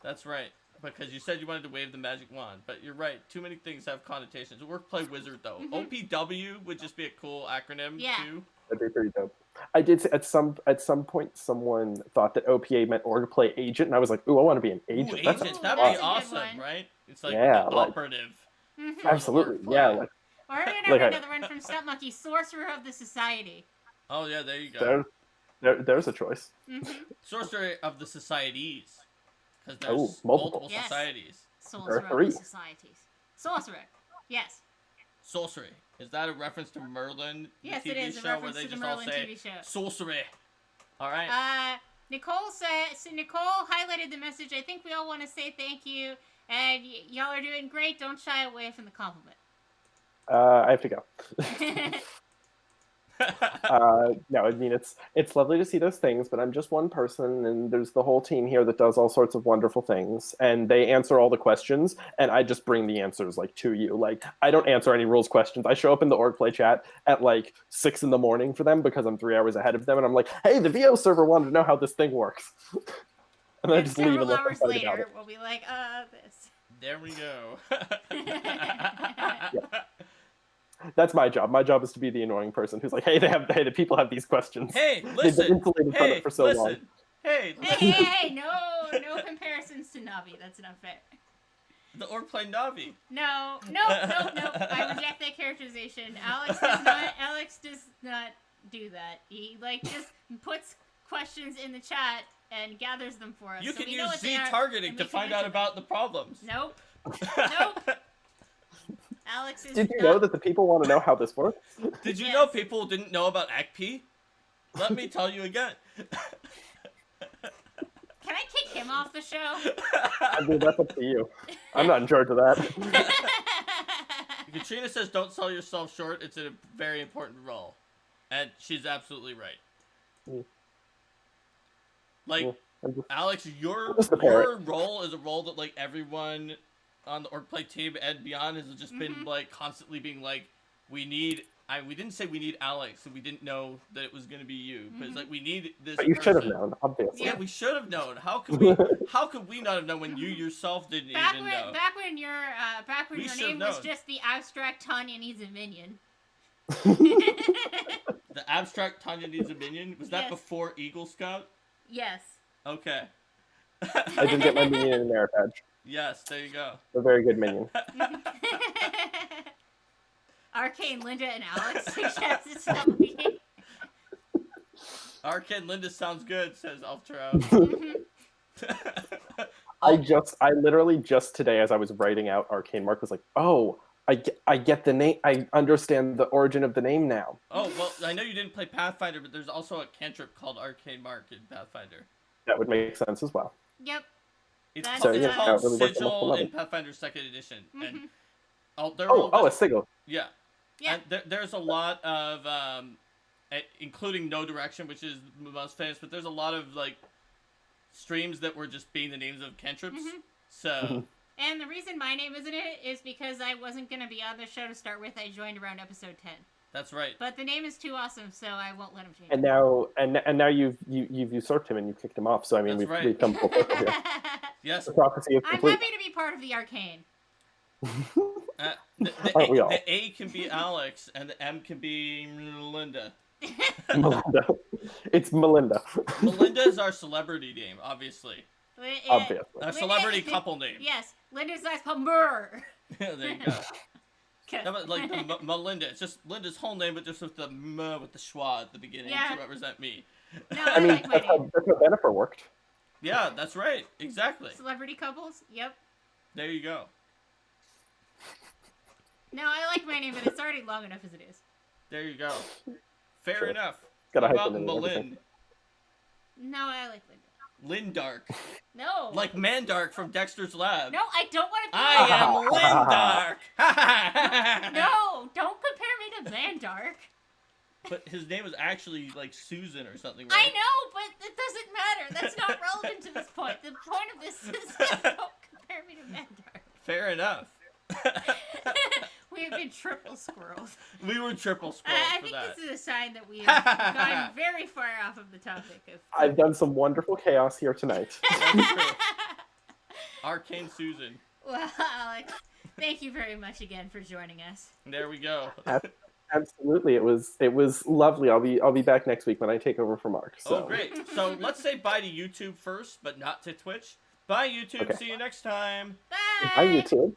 That's right. Because you said you wanted to wave the magic wand, but you're right. Too many things have connotations. Workplay wizard, though. OPW would just be a cool acronym, too. That'd be pretty dope. I did at some point someone thought that OPA meant org play agent, and I was like, "Ooh, I want to be an agent." Ooh, that'd be awesome, right? It's like the operative. Absolutely, yeah. Or we're gonna have another one from Stump Monkey, Sorcerer of the Society. Oh yeah, there you go. There's a choice. Sorcerer of the Societies. Because there's multiple societies. Sorcerer of the Societies. Sorcerer. Yes. Sorcery. Is that a reference to Merlin? Yes, the TV it is a show reference where they to the just Merlin all say, TV show. Sorcery. All right. Nicole highlighted the message. I think we all want to say thank you, and y'all are doing great. Don't shy away from the compliment. I have to go. No, I mean it's lovely to see those things, but I'm just one person, and there's the whole team here that does all sorts of wonderful things, and they answer all the questions, and I just bring the answers like to you. Like I don't answer any rules questions. I show up in the org play chat at like 6 a.m. for them because I'm 3 hours ahead of them, and I'm like, "Hey, the VO server wanted to know how this thing works," and I just leave and let them hours later, we'll be like, this. There we go. That's my job. My job is to be the annoying person who's like, "Hey, the people have these questions." Hey, listen. They've been insulated from it for so long. Hey, no comparisons to Navi. That's not fair. The org play Navi. No. I reject that characterization. Alex does not do that. He just puts questions in the chat and gathers them for us. You can use Z targeting to find out about the problems. Nope. Alex is. Did you know that the people want to know how this works? Did you know people didn't know about ACP? Let me tell you again. Can I kick him off the show? I mean, that's up to you. I'm not in charge of that. Katrina says, "Don't sell yourself short. It's a very important role," and she's absolutely right. Like, Alex, your role is a role that like everyone on the org play team and beyond has just been like constantly being like, we didn't say we need Alex, and we didn't know that it was going to be you, but it's like we need this. But you person. should have known, obviously. Yeah, we should have known. How could we not have known when you yourself didn't even know? Back when your name was just the abstract Tanya needs a minion. The abstract Tanya needs a minion? Was that before Eagle Scout? Yes. Okay. I did get my minion in merit badge. Yes, there you go. A very good minion. Arcane, Linda, and Alex. Arcane Linda sounds good, says Ultra. I literally just today, as I was writing out Arcane, Mark was like, "Oh, I get the name. I understand the origin of the name now." Oh, well, I know you didn't play Pathfinder, but there's also a cantrip called Arcane Mark in Pathfinder. That would make sense as well. Yep. It's called really Sigil in Pathfinder 2nd Edition. And a Sigil. Yeah. Yeah. And there's a lot of, including No Direction, which is the most famous, but there's a lot of, like, streams that were just being the names of cantrips. So... And the reason my name isn't in it is because I wasn't going to be on the show to start with. I joined around episode 10. That's right. But the name is too awesome, so I won't let him change and it. Now you've usurped him and you've kicked him off. So I mean, we've come full circle here. Yes. The prophecy is complete. I'm happy to be part of the Arcane. The A can be Alex, and the M can be Melinda. Melinda. It's Melinda. Melinda is our celebrity name, obviously. Obviously. A celebrity couple name. Yes. Linda's nice Murr. There you go. No, but like Melinda, it's just Linda's whole name, but just with the M with the schwa at the beginning to represent me. No, I mean, that's how Bennifer worked. Yeah, that's right. Exactly. Celebrity couples? Yep. There you go. No, I like my name, but it's already long enough as it is. There you go. Fair enough. What about Malin? No, I like Linda. Lindark. No. Like Mandark from Dexter's Lab. No, I don't want to be I am Lindark. No, don't compare me to Mandark. But his name was actually like Susan or something, right? I know, but it doesn't matter. That's not relevant to this point. The point of this is don't compare me to Mandark. Fair enough. We have been triple squirrels. We were triple squirrels I for think that. this is a sign that we have gone very far off of the topic. I've done some wonderful chaos here tonight. Arcane Susan. Well, Alex, thank you very much again for joining us. There we go. Absolutely, it was lovely. I'll be back next week when I take over for Mark. So. Oh, great. So let's say bye to YouTube first, but not to Twitch. Bye, YouTube. Okay. See you next time. Bye. Bye, YouTube.